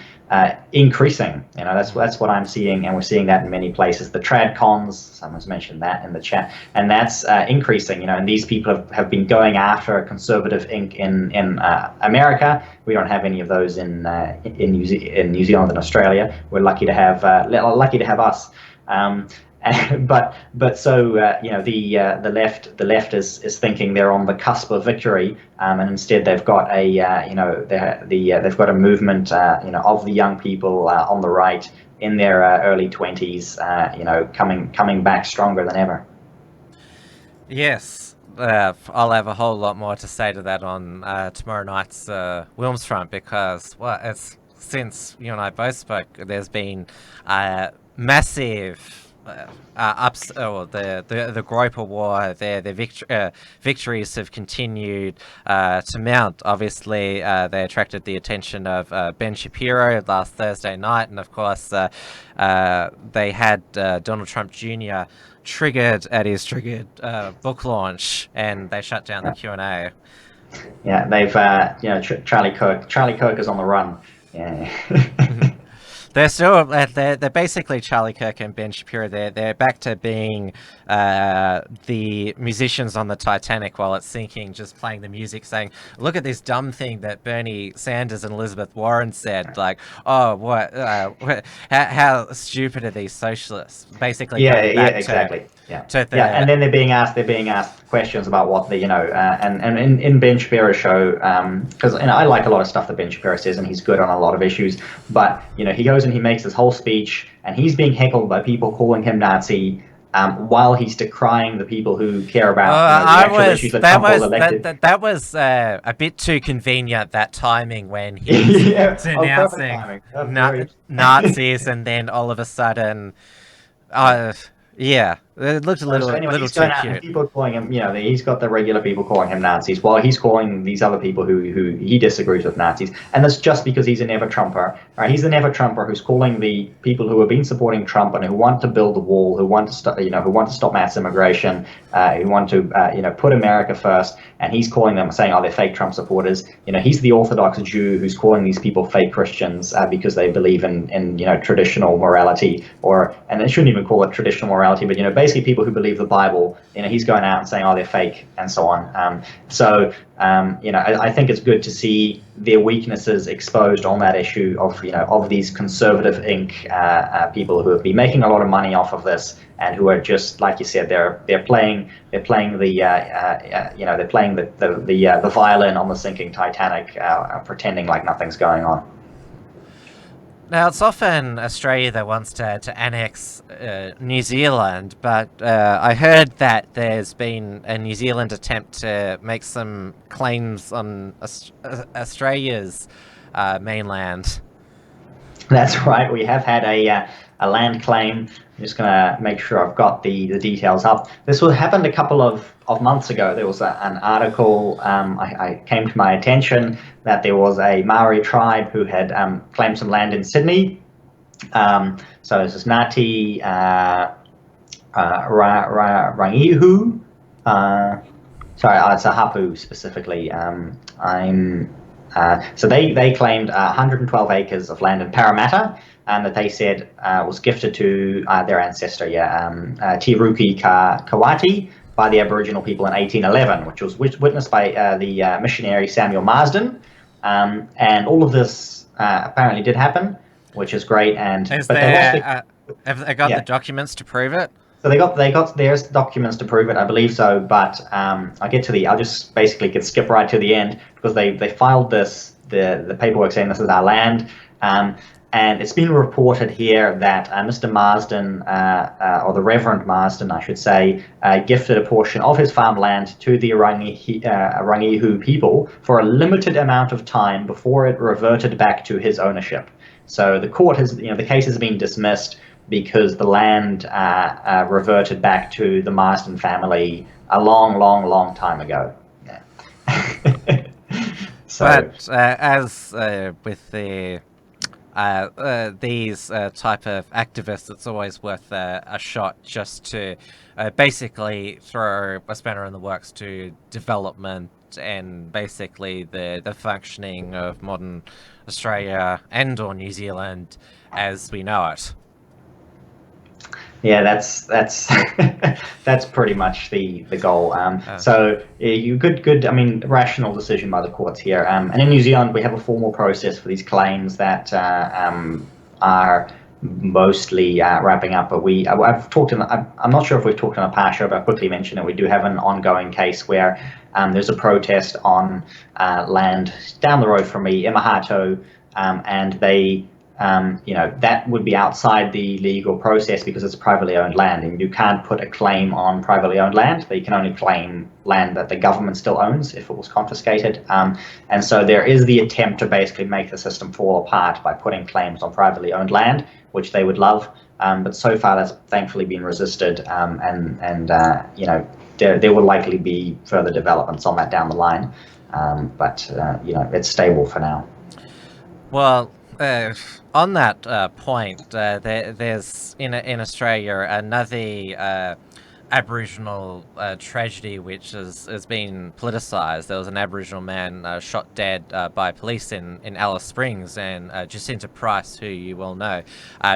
increasing. That's what I'm seeing, and we're seeing that in many places. The trad cons, someone's mentioned that in the chat, and that's increasing. And these people have been going after conservative ink in America. We don't have any of those in New Zealand and Australia. We're lucky to have us. But so the left is thinking they're on the cusp of victory, and instead they've got they've got a movement of the young people on the right in their early 20s, coming back stronger than ever.
Yes. I'll have a whole lot more to say to that on tomorrow night's Wilms Front, because it's since you and I both spoke, there's been massive the Groper War, their victories have continued to mount. Obviously, they attracted the attention of Ben Shapiro last Thursday night, and of course, they had Donald Trump Jr. triggered at his book launch, and they shut down the Q&A.
Yeah, they've Charlie Kirk is on the run. Yeah.
They're still they're basically Charlie Kirk and Ben Shapiro. They're back to being the musicians on the Titanic while it's sinking, just playing the music, saying, "Look at this dumb thing that Bernie Sanders and Elizabeth Warren said." Like, "Oh, what? How stupid are these socialists?" Basically,
exactly. And then they're being asked questions about what the and in Ben Shapiro's show, because I like a lot of stuff that Ben Shapiro says, and he's good on a lot of issues, but he goes and he makes this whole speech, and he's being heckled by people calling him Nazi, while he's decrying the people who care about the actual issues that Trump was elected.
That was a bit too convenient, that timing, when he's denouncing Nazis, and then all of a sudden, it looked a little too cute.
People calling him, he's got the regular people calling him Nazis, while he's calling these other people who he disagrees with Nazis, and that's just because he's a never Trumper. Right? He's the never Trumper who's calling the people who have been supporting Trump and who want to build the wall, who want to stop mass immigration, who want to put America first, and he's calling them, saying, "Oh, they're fake Trump supporters." He's the Orthodox Jew who's calling these people fake Christians because they believe in traditional morality, and they shouldn't even call it traditional morality, but basically people who believe the Bible. He's going out and saying, oh, they're fake and so on. I think it's good to see their weaknesses exposed on that issue of these conservative Inc. People who have been making a lot of money off of this, and who are just, like you said, they're playing the violin on the sinking Titanic, pretending like nothing's going on.
Now, it's often Australia that wants to annex New Zealand, but I heard that there's been a New Zealand attempt to make some claims on Australia's mainland.
That's right. We have had a land claim. I'm just going to make sure I've got the details up. This happened a couple of months ago. There was an article I came to my attention that there was a Maori tribe who had claimed some land in Sydney. So this is Ngāti Rangihu. Sorry, it's a hapu specifically. So they claimed 112 acres of land in Parramatta, that they said was gifted to their ancestor, Tiruki Kawati, by the Aboriginal people in 1811, which was witnessed by the missionary Samuel Marsden. And all of this apparently did happen, which is great. And
have they got the documents to prove it?
So they got their documents to prove it, I believe so. But I'll just basically skip right to the end, because they filed the paperwork saying this is our land. And it's been reported here that Mr. Marsden, or the Reverend Marsden, I should say, gifted a portion of his farmland to the Rangihu people for a limited amount of time before it reverted back to his ownership. So the court has, the case has been dismissed because the land reverted back to the Marsden family a long time ago. Yeah.
But as with the these type of activists, it's always worth a shot just to basically throw a spanner in the works to development and basically the functioning of modern Australia and or New Zealand as we know it.
Yeah, that's that's pretty much the goal. So you good. I mean, rational decision by the courts here. And in New Zealand, we have a formal process for these claims that are mostly wrapping up. But I've talked I'm not sure if we've talked on a past show, but I'll quickly mention it. We do have an ongoing case where there's a protest on land down the road from me, Imahato, and they. That would be outside the legal process because it's privately owned land, and you can't put a claim on privately owned land. But you can only claim land that the government still owns if it was confiscated. And so there is the attempt to basically make the system fall apart by putting claims on privately owned land, which they would love. But so far that's thankfully been resisted. There will likely be further developments on that down the line. But it's stable for now.
Well, on that point, there's in Australia another Aboriginal tragedy which has been politicised. There was an Aboriginal man shot dead by police in Alice Springs, and Jacinta Price, who you well know,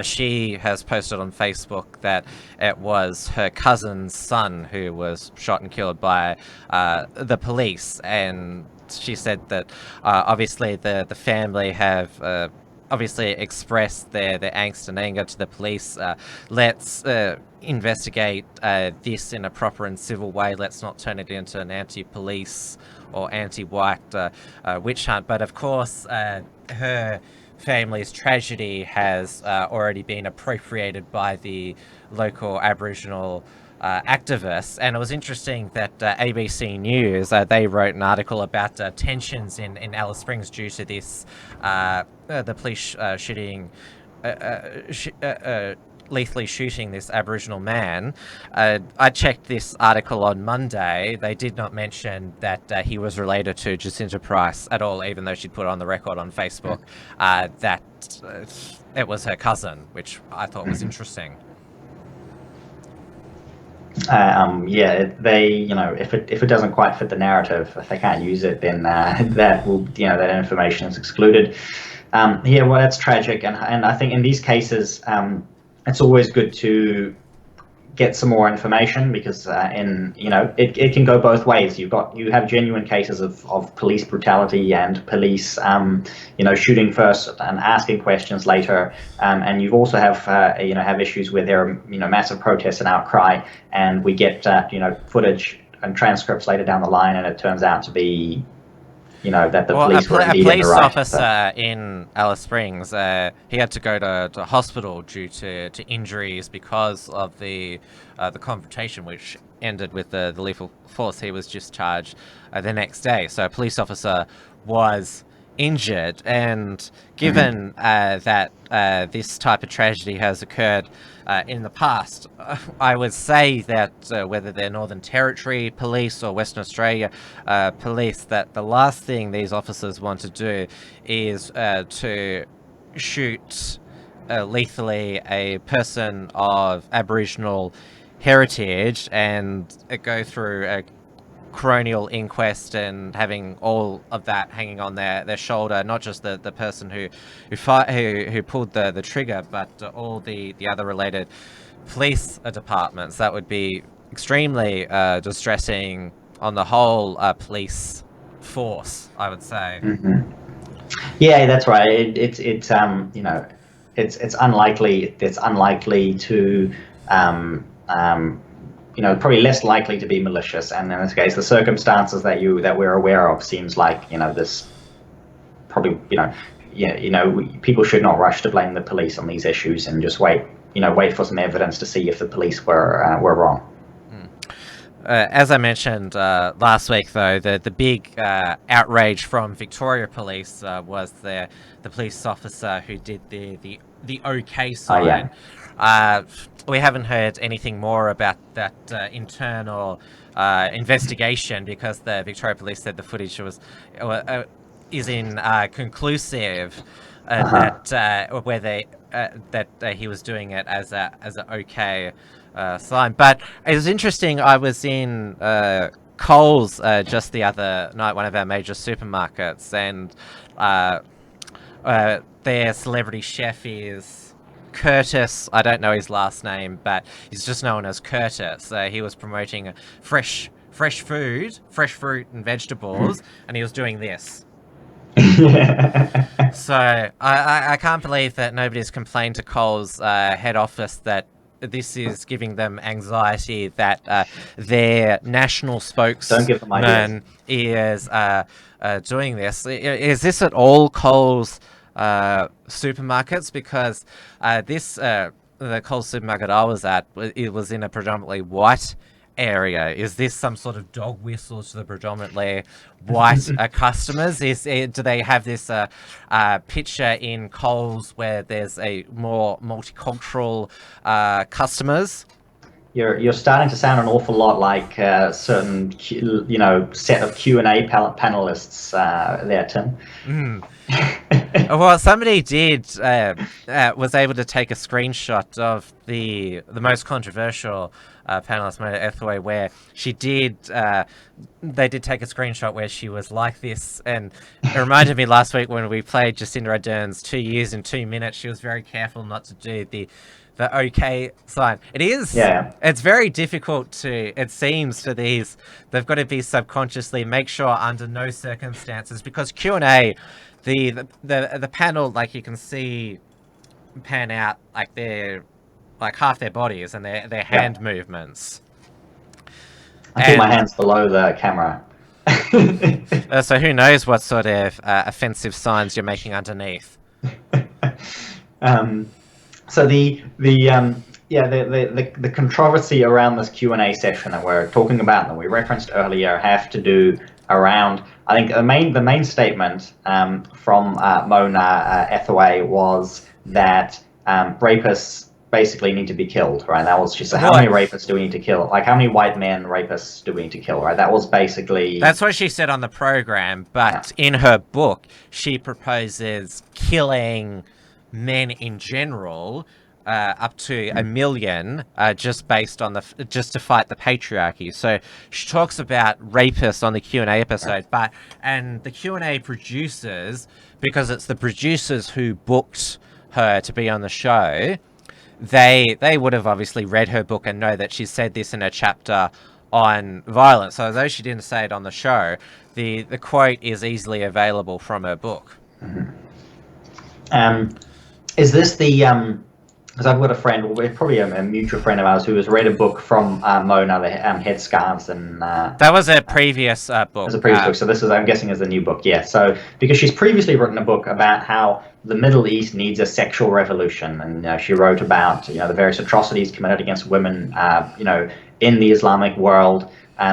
she has posted on Facebook that it was her cousin's son who was shot and killed by the police, and she said that obviously the family have obviously expressed their angst and anger to the police. Let's investigate this in a proper and civil way. Let's not turn it into an anti-police or anti-white witch hunt. But of course, her family's tragedy has already been appropriated by the local Aboriginal activists, and it was interesting that ABC News they wrote an article about tensions in Alice Springs due to this the police lethally shooting this Aboriginal man. I checked this article on Monday. They did not mention that he was related to Jacinta Price at all, even though she'd put on the record on Facebook that it was her cousin, which I thought was interesting. If it doesn't quite fit the narrative, if they can't use it, then that information is excluded. That's tragic, and I think in these cases, it's always good to
get some more information, because it can go both ways. You have genuine cases of police brutality and police shooting first and asking questions later, and you also have issues where there are massive protests and outcry, and we get footage and transcripts later down the line, and it turns out to be that the police were indeed in the right.
A police officer in Alice Springs, he had to go to hospital due to injuries because of the confrontation, which ended with the lethal force. He was discharged the next day. So a police officer was injured, and given that this type of tragedy has occurred in the past, I would say that whether they're Northern Territory police or Western Australia police, that the last thing these officers want to do is to shoot lethally a person of Aboriginal heritage and go through a coronial inquest and having all of that hanging on their shoulder, not just the person who pulled the trigger, but all the other related police departments. That would be extremely distressing on the whole police force, I would say.
Mm-hmm. Yeah, that's right. It's unlikely. It's unlikely to probably less likely to be malicious, and in this case, the circumstances that we're aware of seems like this probably people should not rush to blame the police on these issues, and just wait for some evidence to see if the police were wrong.
As I mentioned last week, though, the big outrage from Victoria Police was the police officer who did the OK sign.
Oh, yeah.
We haven't heard anything more about that internal investigation, because the Victoria Police said the footage is inconclusive, that where they that he was doing it as an OK sign. But it was interesting. I was in Coles just the other night, one of our major supermarkets, and their celebrity chef is Curtis. I don't know his last name, but he's just known as Curtis. He was promoting fresh food, fresh fruit and vegetables, and he was doing this. So I can't believe that nobody's complained to Coles head office that this is giving them anxiety, that their national spokesman is doing this. Is this at all Coles supermarkets? Because the Coles supermarket I was at, it was in a predominantly white area. Is this some sort of dog whistle to the predominantly white customers? Do they have this picture in Coles where there's a more multicultural customers?
You're starting to sound an awful lot like certain set of Q&A panelists there, Tim.
Well, somebody was able to take a screenshot of the most controversial panelist, Mona Ethway, where they did take a screenshot where she was like this, and it reminded me last week when we played Jacinda Ardern's 2 years in 2 minutes. She was very careful not to do the OK sign. It is. Yeah. It's very difficult it seems, for these. They've got to be subconsciously make sure under no circumstances, because Q&A, the panel, like you can see pan out like they're like half their bodies and their hand movements.
I keep my hands below the camera.
So who knows what sort of offensive signs you're making underneath.
So the controversy around this Q&A session that we're talking about, that we referenced earlier, have to do around, I think the main statement from Mona Ethway was that rapists basically need to be killed, right? That was just how many rapists do we need to kill? Like, how many white men rapists do we need to kill, right? That was basically... That's
what she said on the program, but in her book, she proposes killing men in general, up to 1 million, just based on just to fight the patriarchy. So she talks about rapists on the Q&A episode, and the Q&A producers, because it's the producers who booked her to be on the show, they would have obviously read her book and know that she said this in a chapter on violence. So although she didn't say it on the show, the quote is easily available from her book.
Is this the because I've got a friend, probably a mutual friend of ours, who has read a book from Mona, the Headscarves, and
that was a previous book.
It was a previous book, so this is, I'm guessing, is the new book. Yeah. So because she's previously written a book about how the Middle East needs a sexual revolution, and she wrote about the various atrocities committed against women, in the Islamic world.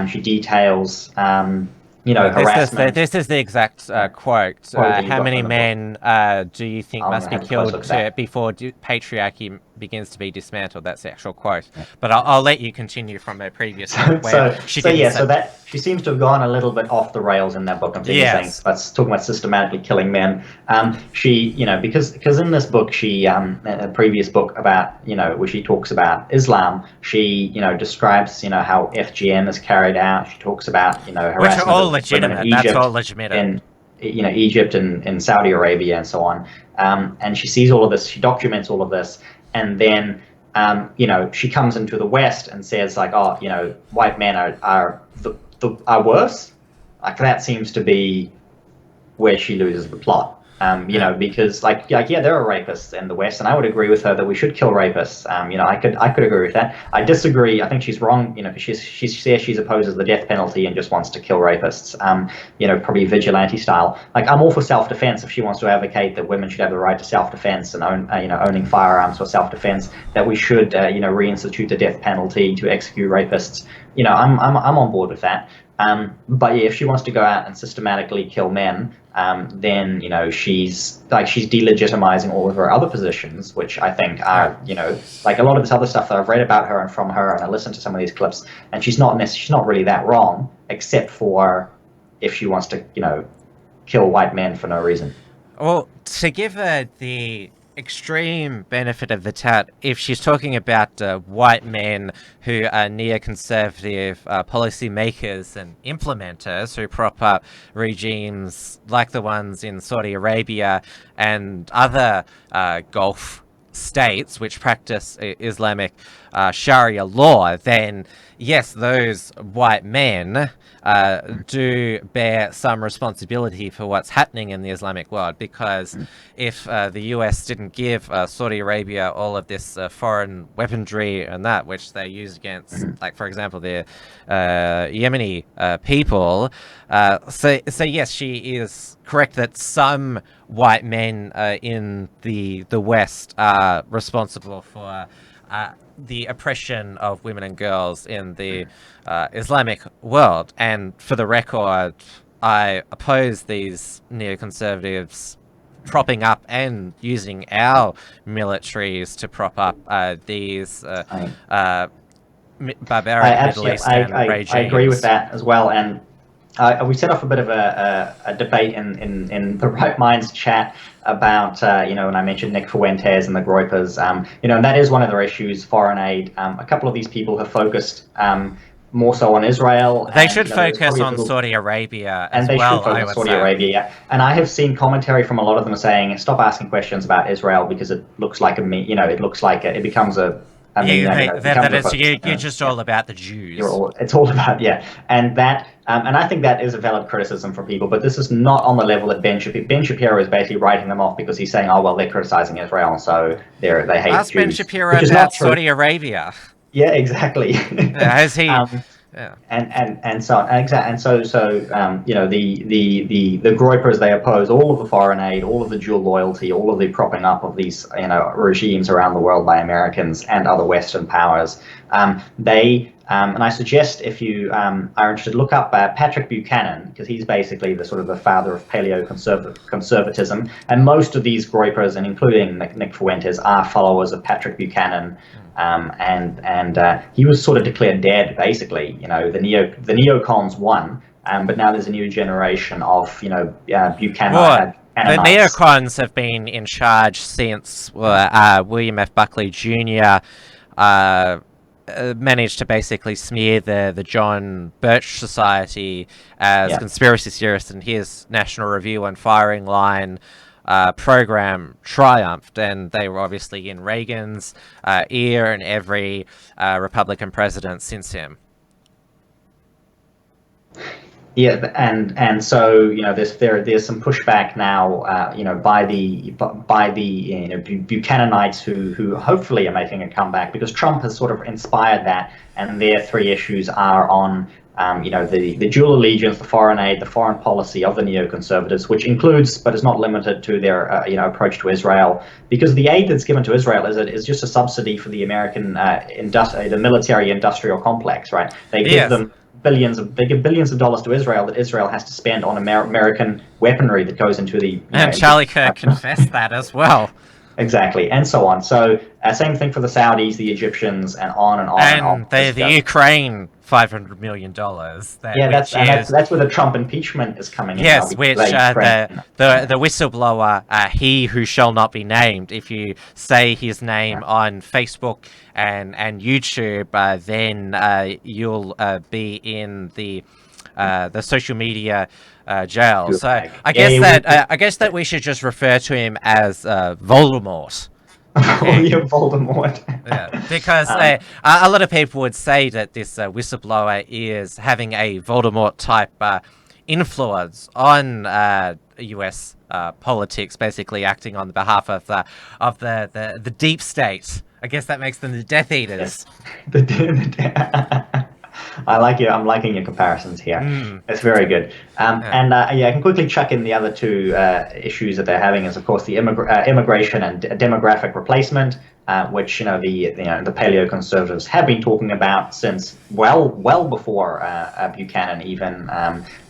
She details. Harassment.
This is the exact quote. How many men do you think must be killed before patriarchy begins to be dismantled? That's the actual quote. Yeah. But I'll let you continue from a previous book where she
seems to have gone a little bit off the rails in that book. I'm saying, but talking about systematically killing men. Because in this book, she a previous book about where she talks about Islam, she describes how FGM is carried out. She talks about harassment.
Which are all legitimate. That's all legitimate.
In Egypt and Saudi Arabia and so on. And she sees all of this. She documents all of this. And then, she comes into the West and says, like, white men are worse. Like, that seems to be where she loses the plot. Because there are rapists in the West, and I would agree with her that we should kill rapists. I could agree with that. I disagree. I think she's wrong. She says she opposes the death penalty and just wants to kill rapists. Probably vigilante style. Like, I'm all for self-defense if she wants to advocate that women should have the right to self-defense and owning firearms for self-defense. That we should reinstitute the death penalty to execute rapists. I'm on board with that. But if she wants to go out and systematically kill men, then she's delegitimizing all of her other positions, which I think are like a lot of this other stuff that I've read about her and from her, and I listened to some of these clips, and she's not really that wrong, except for if she wants to kill white men for no reason.
Well, to give her the extreme benefit of the doubt, if she's talking about white men who are neoconservative policy makers and implementers who prop up regimes like the ones in Saudi Arabia and other Gulf states which practice Islamic Sharia law, then yes, those white men do bear some responsibility for what's happening in the Islamic world, because if the US didn't give Saudi Arabia all of this foreign weaponry and that, which they use against, like, for example, the Yemeni people, so yes, she is correct that some white men in the West are responsible for the oppression of women and girls in the Islamic world. And for the record, I oppose these neoconservatives propping up and using our militaries to prop up these barbaric Middle Eastern regimes.
I agree with that as well. And we set off a bit of a debate in the Right Minds chat about, when I mentioned Nick Fuentes and the Groypers, and that is one of their issues, foreign aid. A couple of these people have focused more so on Israel.
They should focus on Saudi Arabia as well. And they should focus on Saudi Arabia,
yeah. And I have seen commentary from a lot of them saying, stop asking questions about Israel because it looks like it looks like it becomes a...
You're just all about the Jews.
It's all about, and that, and I think that is a valid criticism for people, but this is not on the level that Ben Shapiro. Ben Shapiro is basically writing them off because he's saying, oh well, they're criticizing Israel, so they hate
Ask
Jews.
Ben Shapiro about Saudi Arabia.
Yeah, exactly.
Has he?
Yeah. And so the Groypers, they oppose all of the foreign aid, all of the dual loyalty, all of the propping up of these regimes around the world by Americans and other Western powers. And I suggest if you are interested, look up Patrick Buchanan, because he's basically the sort of the father of paleo-conservatism. And most of these Groypers, and including Nick Fuentes, are followers of Patrick Buchanan. And he was sort of declared dead, basically. The neocons won, but now there's a new generation of Buchanan.
Well, the neocons have been in charge since William F. Buckley Jr. Managed to basically smear the John Birch Society as conspiracy theorists, and his National Review and firing line program triumphed, and they were obviously in Reagan's ear and every Republican president since him.
Yeah, and so there's some pushback now, by the Buchananites who hopefully are making a comeback, because Trump has sort of inspired that, and their three issues are on the dual allegiance, the foreign aid, the foreign policy of the neoconservatives, which includes but is not limited to their approach to Israel, because the aid that's given to Israel is just a subsidy for the American the military industrial complex, right? They give them billions of dollars to Israel that Israel has to spend on American weaponry that goes into the
and Charlie Kirk confessed that as well.
Exactly, and so on. So same thing for the Saudis, the Egyptians, and on and on
and
on.
The Ukraine $500 million. That's
where the Trump impeachment is coming in.
Yes, which the whistleblower, he who shall not be named, if you say his name on Facebook and YouTube, then you'll be in the social media jail. So I guess that we should just refer to him as Voldemort.
Okay. Voldemort.
Yeah, because a lot of people would say that this whistleblower is having a Voldemort-type influence on U.S. politics, basically acting on the behalf of the deep state. I guess that makes them the Death Eaters.
I like you. I'm liking your comparisons here. It's very good. And I can quickly chuck in the other two issues that they're having is, of course, the immigration and demographic replacement, which the paleoconservatives have been talking about since well before Buchanan even.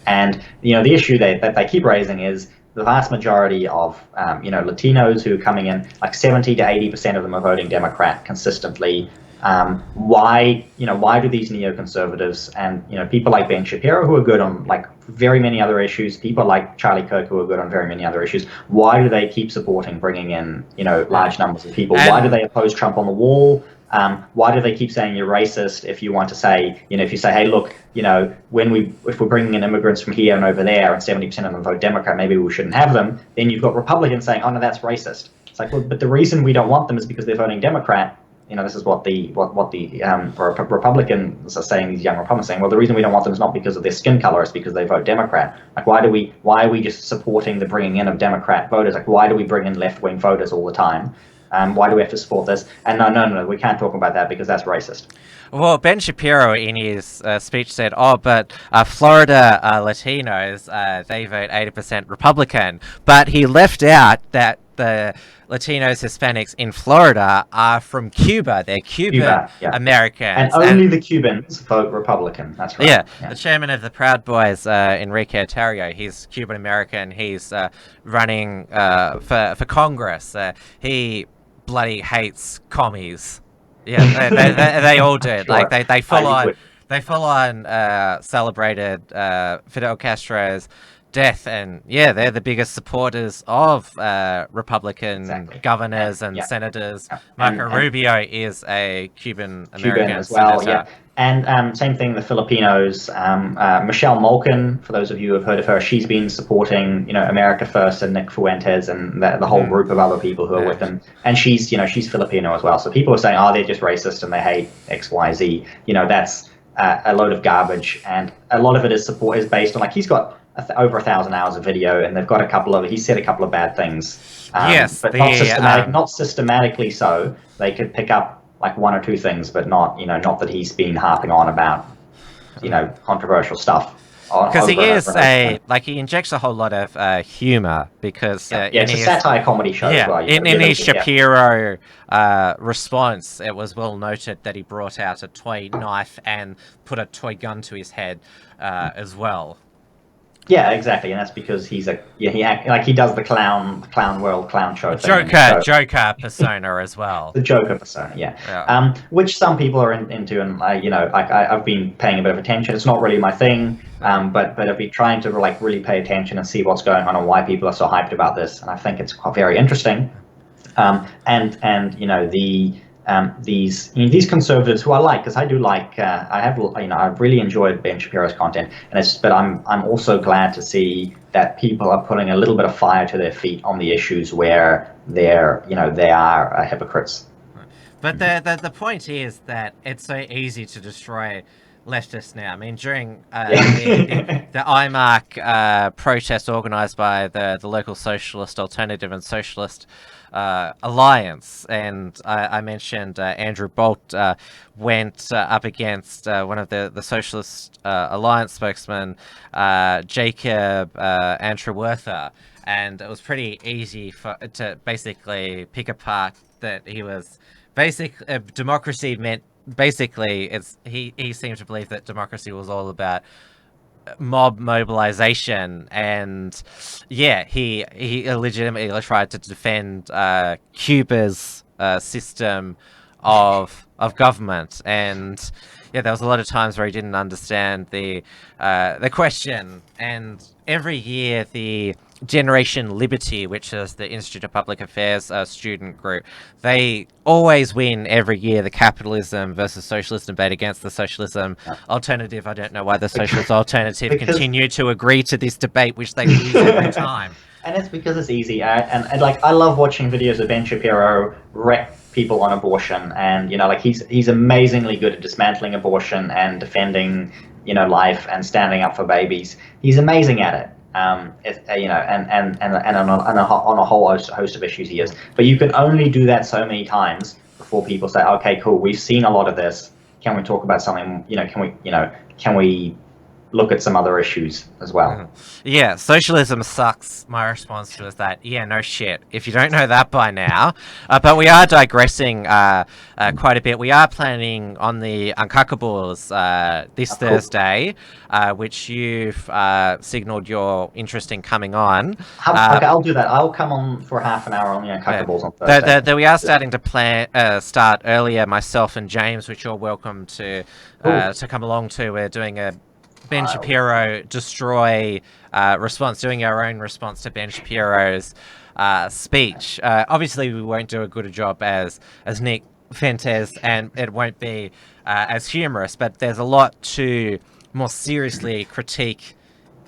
And the issue that they keep raising is the vast majority of Latinos who are coming in, like 70 to 80% of them are voting Democrat consistently. Why do these neoconservatives and people like Ben Shapiro, who are good on like very many other issues, people like Charlie Kirk, who are good on very many other issues, why do they keep supporting bringing in large numbers of people? Why do they oppose Trump on the wall? Why do they keep saying you're racist if you want to say, if you say, hey, look, if we're bringing in immigrants from here and over there and 70% of them vote Democrat, maybe we shouldn't have them. Then you've got Republicans saying, oh no, that's racist. It's like, well, but the reason we don't want them is because they're voting Democrat. This is what the Republicans are saying. These young Republicans saying, well, the reason we don't want them is not because of their skin color, it's because they vote Democrat. Like, why are we just supporting the bringing in of Democrat voters? Like, why do we bring in left-wing voters all the time? Why do we have to support this? And no, we can't talk about that because that's racist.
Well, Ben Shapiro in his speech said, but Florida Latinos, they vote 80% Republican. But he left out that the Latinos, Hispanics in Florida are from Cuba. They're Cuban Americans.
And only the Cubans vote Republican. That's right.
Yeah. The chairman of the Proud Boys, Enrique Tarrio, he's Cuban American. He's running for Congress. He bloody hates commies. Yeah, they all do. Sure. Like they full on celebrated Fidel Castro's death, and they're the biggest supporters of Republican governors and senators. Marco Rubio is a Cuban American
as well.
senator.
Yeah. And same thing, the Filipinos. Michelle Malkin, for those of you who have heard of her, she's been supporting, America First and Nick Fuentes and the whole group of other people who are with them. And she's Filipino as well. So people are saying, they're just racist and they hate X, Y, Z. That's a load of garbage. And a lot of it is based on, like, he's got over 1,000 hours of video, and they've got he said a couple of bad things. But not systematically so. They could pick up like one or two things, but not not that he's been harping on about controversial stuff.
Because he injects a whole lot of humor, because
it's a satire comedy show as well.
In his Shapiro response, it was well noted that he brought out a toy knife and put a toy gun to his head as well.
Yeah, exactly, and that's because he does the clown world clown show thing.
Joker persona as well.
The Joker persona, which some people are into, and I've been paying a bit of attention. It's not really my thing, but I've been trying to really pay attention and see what's going on and why people are so hyped about this, and I think it's very interesting. these conservatives who I like, because I do like I've really enjoyed Ben Shapiro's content, but I'm also glad to see that people are putting a little bit of fire to their feet on the issues where they are hypocrites.
But the point is that it's so easy to destroy leftists now. I mean, during the IMARC protest organised by the local Socialist Alternative and Socialist Alliance, and I mentioned Andrew Bolt went up against one of the Socialist Alliance spokesmen, Jacob Antwerther, and it was pretty easy to basically pick apart that he was democracy meant basically he seemed to believe that democracy was all about mob mobilization, and he legitimately tried to defend Cuba's system of government, and there was a lot of times where he didn't understand the question. And every year the Generation Liberty, which is the Institute of Public Affairs student group, they always win every year the capitalism versus socialism debate against the socialism alternative. I don't know why the socialist alternative continue to agree to this debate, which they lose every time.
And it's because it's easy. And like, I love watching videos of Ben Shapiro wreck people on abortion, and he's amazingly good at dismantling abortion and defending life and standing up for babies. He's amazing at it. And on a whole host of issues he is. But you can only do that so many times before people say, okay, cool, we've seen a lot of this. Can we talk about something? Can we look at some other issues as well?
Yeah, socialism sucks. My response to is that, no shit. If you don't know that by now, but we are digressing quite a bit. We are planning on the Uncackables this Thursday, which you've signaled you're interested in coming on.
Okay, I'll do that. I'll come on for half an hour on the Uncackables on Thursday.
We are starting to start earlier, myself and James, which you're welcome to come along to. We're doing a Ben Shapiro destroy response, doing our own response to Ben Shapiro's speech. Obviously, we won't do a good a job as Nick Fentes, and it won't be as humorous, but there's a lot to more seriously critique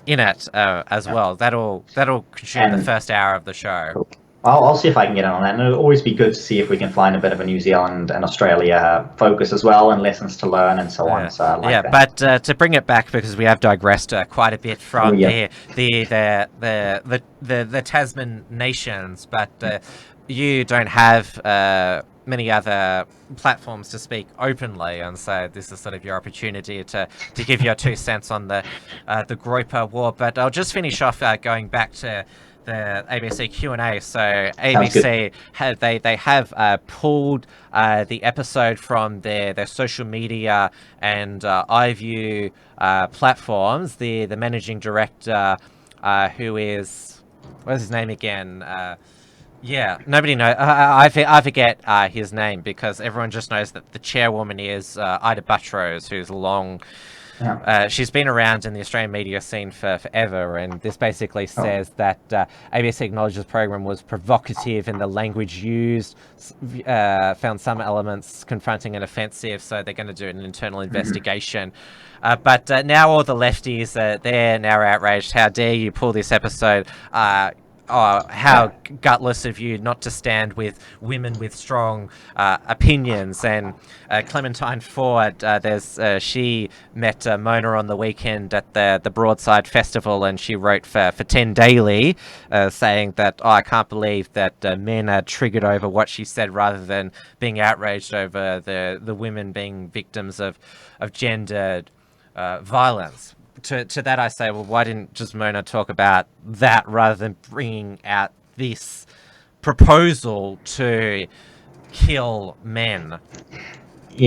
in it as well. That'll consume the first hour of the show.
Cool. I'll see if I can get in on that, and it'll always be good to see if we can find a bit of a New Zealand and Australia focus as well, and lessons to learn and so on. So I like that.
But to bring it back, because we have digressed quite a bit from the Tasman nations, but you don't have many other platforms to speak openly, and so this is sort of your opportunity to give your 2 cents on the Groyper War. But I'll just finish off going back to the ABC Q&A. So ABC have pulled the episode from their social media and iView platforms. The managing director, who is, what's his name again? Nobody knows. I forget his name, because everyone just knows that the chairwoman is Ida Buttrose, who's long. She's been around in the Australian media scene for forever, and this basically says that ABC acknowledges the program was provocative in the language used, found some elements confronting and offensive, so they're going to do an internal investigation. But now all the lefties, they're now outraged. How dare you pull this episode? How gutless of you not to stand with women with strong opinions. And Clementine Ford, she met Mona on the weekend at the Broadside Festival, and she wrote for 10 Daily saying that, I can't believe that men are triggered over what she said rather than being outraged over the women being victims of gendered violence. To that I say, well, why didn't just Mona talk about that rather than bringing out this proposal to kill men?
To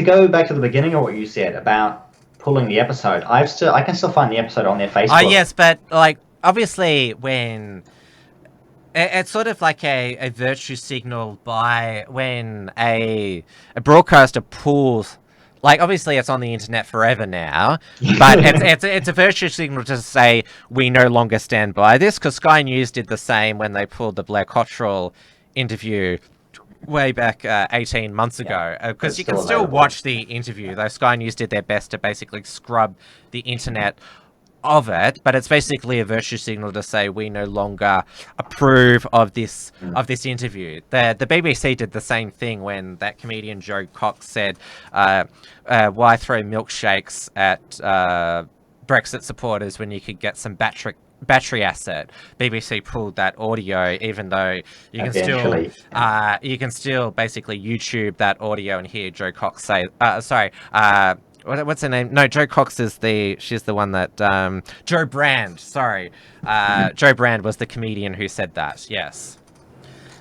go back to the beginning of what you said about pulling the episode, I can still find the episode on their Facebook.
Oh yes, but obviously when it's sort of like a virtue signal by when a broadcaster pulls. Obviously, it's on the internet forever now, but it's a virtue signal to say we no longer stand by this, because Sky News did the same when they pulled the Blair Cottrell interview way back 18 months ago, because you can
still
still
available.
watch the interview, though Sky News did their best to basically scrub the internet of it, but it's basically a virtue signal to say we no longer approve of this interview. The BBC did the same thing when that comedian Joe Cox said, why throw milkshakes at Brexit supporters when you could get some battery asset. BBC pulled that audio, even though you can still basically YouTube that audio and hear Joe Cox say what's her name? No, Joe Cox is she's the one that Joe Brand, sorry. Joe Brand was the comedian who said that, yes.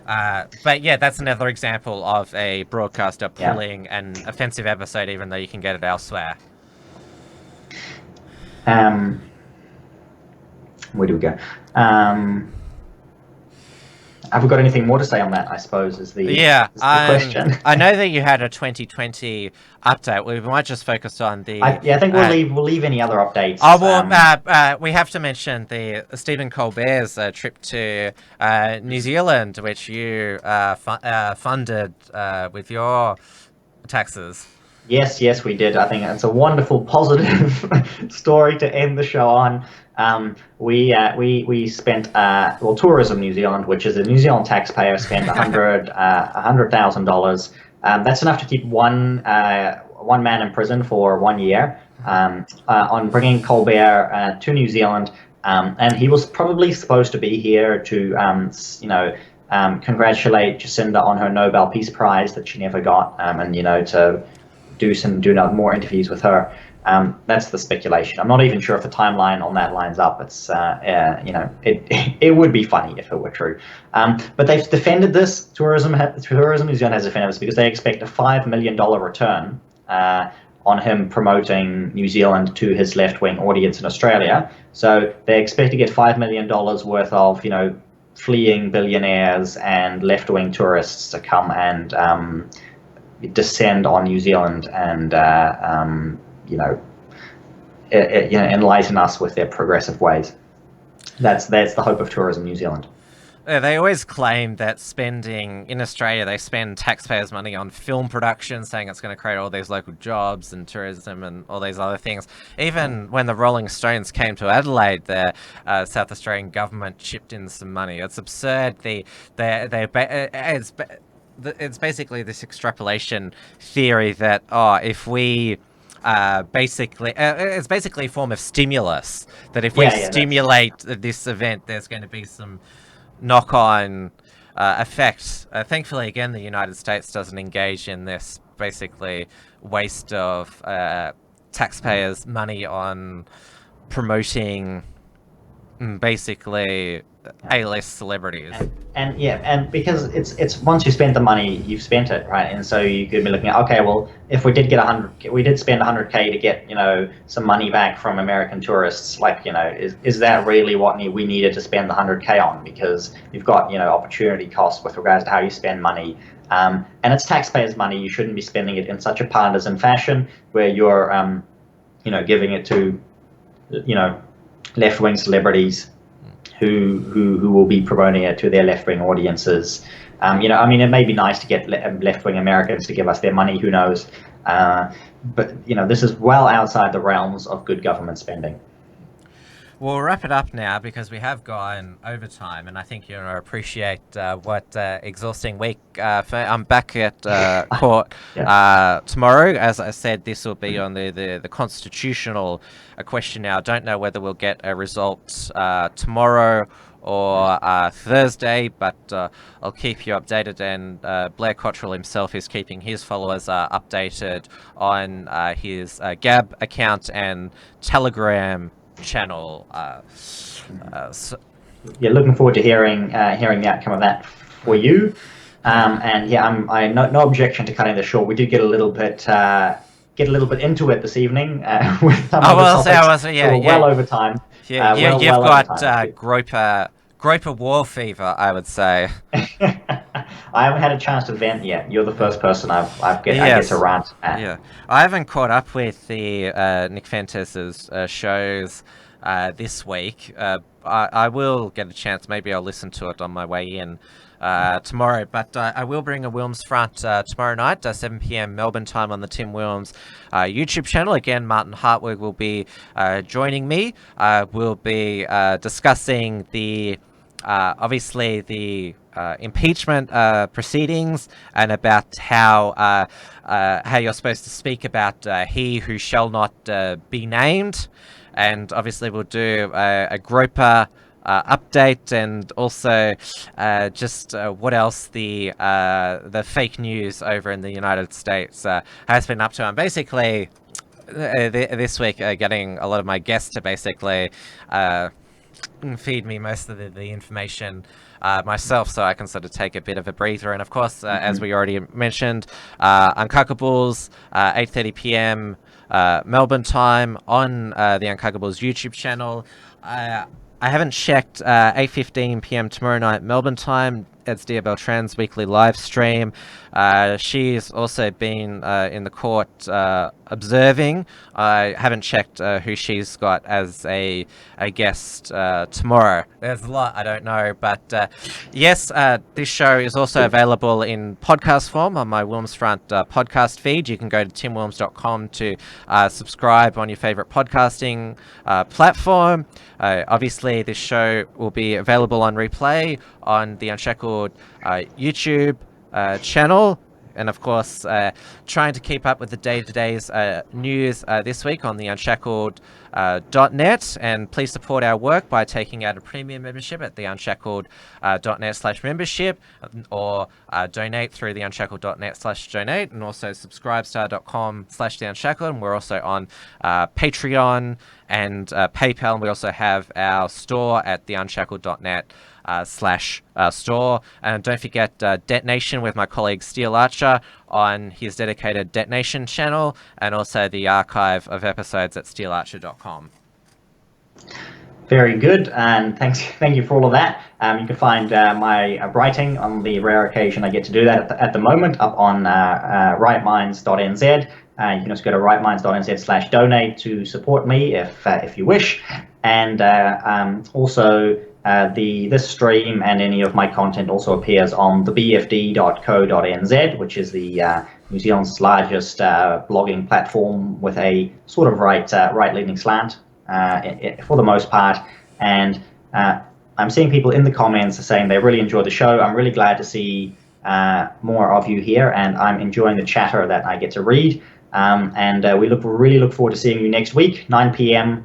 But yeah, that's another example of a broadcaster pulling an offensive episode even though you can get it elsewhere.
Where do we go? Have we got anything more to say on that, I suppose, is the question.
I know that you had a 2020 update. We might just focus on the...
I think we'll leave any other updates.
Oh, well, we have to mention the Stephen Colbert's trip to New Zealand, which you funded with your taxes.
Yes, we did. I think it's a wonderful, positive story to end the show on. We spent Tourism New Zealand, which is a New Zealand taxpayer, spent $100,000. That's enough to keep one man in prison for 1 year on bringing Colbert to New Zealand, and he was probably supposed to be here to congratulate Jacinda on her Nobel Peace Prize that she never got, and to do more interviews with her. That's the speculation. I'm not even sure if the timeline on that lines up. It's it would be funny if it were true. But they've defended this. Tourism New Zealand has defended this because they expect a $5 million return on him promoting New Zealand to his left-wing audience in Australia. So they expect to get $5 million worth of fleeing billionaires and left-wing tourists to come and descend on New Zealand and enlighten us with their progressive ways. That's the hope of Tourism New Zealand.
They always claim that spending in Australia, they spend taxpayers' money on film production, saying it's going to create all these local jobs and tourism and all these other things. Even when the Rolling Stones came to Adelaide, the South Australian government chipped in some money. It's absurd. It's basically this extrapolation theory that if we it's basically a form of stimulus, that if we stimulate this event, there's going to be some knock-on effect. Thankfully, again, the United States doesn't engage in this basically waste of taxpayers' money on promoting basically A-list celebrities.
And because it's once you spend the money, you've spent it, right? And so you could be looking at, okay, well, if we did spend $100K to get some money back from American tourists, is that really what we needed to spend the $100K on? Because you've got opportunity costs with regards to how you spend money, and it's taxpayers' money. You shouldn't be spending it in such a partisan fashion where you're giving it to left-wing celebrities who will be promoting it to their left-wing audiences. It may be nice to get left-wing Americans to give us their money, who knows? But this is well outside the realms of good government spending.
We'll wrap it up now because we have gone overtime, and I think you'll appreciate what exhausting week. I'm back at court tomorrow. As I said, this will be on the constitutional question now. I don't know whether we'll get a result tomorrow or Thursday, but I'll keep you updated, and Blair Cottrell himself is keeping his followers updated on his Gab account and Telegram channel.
Looking forward to hearing the outcome of that for you. I no objection to cutting this short. We did get a little bit into it this evening with some of the topics. Well over time.
You've got Groper war fever, I would say.
I haven't had a chance to vent yet. You're the first person I get
Yes.
to rant at.
Yeah, I haven't caught up with the Nick Fentes's shows this week. I will get a chance. Maybe I'll listen to it on my way in tomorrow. But I will bring a Wilms front tomorrow night, 7 p.m. Melbourne time on the Tim Wilms YouTube channel. Again, Martin Hartwig will be joining me. We'll be discussing the obviously the impeachment proceedings and about how you're supposed to speak about he who shall not be named, and obviously we'll do a Groper update, and also just what else the fake news over in the United States has been up to. And basically this week getting a lot of my guests to basically feed me most of the information myself, so I can sort of take a bit of a breather. And of course, as we already mentioned, Uncockables, 8:30 p.m. Melbourne time on the Uncockables YouTube channel. I haven't checked. 8:15 p.m. tomorrow night Melbourne time. It's Dieuwe Beltran's weekly live stream. She's also been in the court observing. I haven't checked who she's got as a guest tomorrow. There's a lot I don't know, but yes, this show is also available in podcast form on my Wilmsfront podcast feed. You can go to timwilms.com to subscribe on your favorite podcasting platform. Obviously, this show will be available on replay on the Unshackled YouTube channel, and of course trying to keep up with the day-to-day's news this week on the unshackled.net. And please support our work by taking out a premium membership at the unshackled.net/membership, or donate through the unshackled.net/donate, and also subscribestar.com/theunshackled. And we're also on Patreon and PayPal, and we also have our store at the unshackled.net /store. And don't forget Detonation with my colleague Steel Archer on his dedicated Detonation channel, and also the archive of episodes at steelarcher.com.
Very good, and thank you for all of that. You can find my writing on the rare occasion I get to do that at the moment up on rightminds.nz. You can just go to rightminds.nz/donate to support me if you wish, and also this stream and any of my content also appears on the bfd.co.nz, which is the New Zealand's largest blogging platform with a sort of right-leaning slant for the most part. And I'm seeing people in the comments saying they really enjoyed the show. I'm really glad to see more of you here, and I'm enjoying the chatter that I get to read. And we really look forward to seeing you next week, 9 p.m.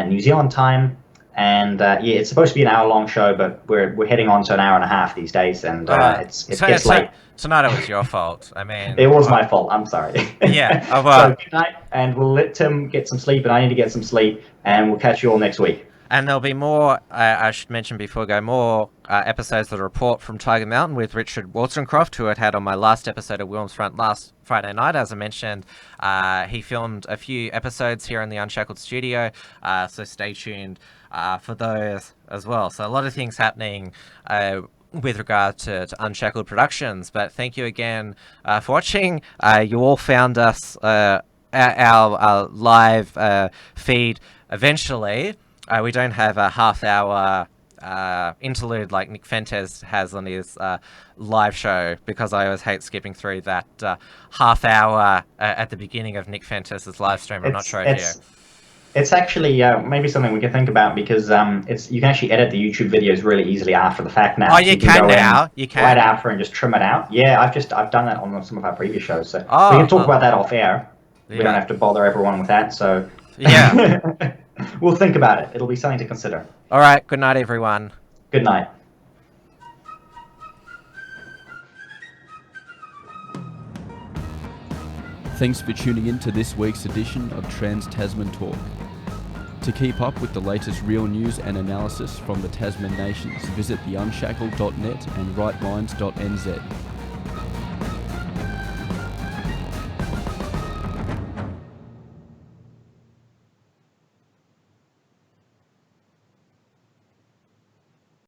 New Zealand time. And yeah, it's supposed to be an hour-long show, but we're heading on to an hour and a half these days, and it gets late.
Tonight it was your fault. I mean,
it was my fault. I'm sorry.
Yeah. Well,
so good night, and we'll let Tim get some sleep, and I need to get some sleep, and we'll catch you all next week.
And there'll be more, I should mention before we go, more episodes of the report from Tiger Mountain with Richard Waltoncroft, who I'd had on my last episode of Wilmsfront last Friday night. As I mentioned, he filmed a few episodes here in the Unshackled studio, so stay tuned for those as well. So a lot of things happening with regard to Unshackled Productions. But thank you again for watching. You all found us, our live feed eventually. We don't have a half-hour interlude like Nick Fentes has on his live show, because I always hate skipping through that half hour at the beginning of Nick Fentes' live stream. I'm not sure if you...
It's actually maybe something we can think about, because you can actually edit the YouTube videos really easily after the fact now.
Oh, you can now. You can
right after and just trim it out. Yeah, I've done that on some of our previous shows, so we can talk about that off air. Yeah. We don't have to bother everyone with that. So
yeah,
we'll think about it. It'll be something to consider.
All right. Good night, everyone.
Good night.
Thanks for tuning in to this week's edition of Trans Tasman Talk. To keep up with the latest real news and analysis from the Tasman nations, visit the unshackled.net and rightminds.nz.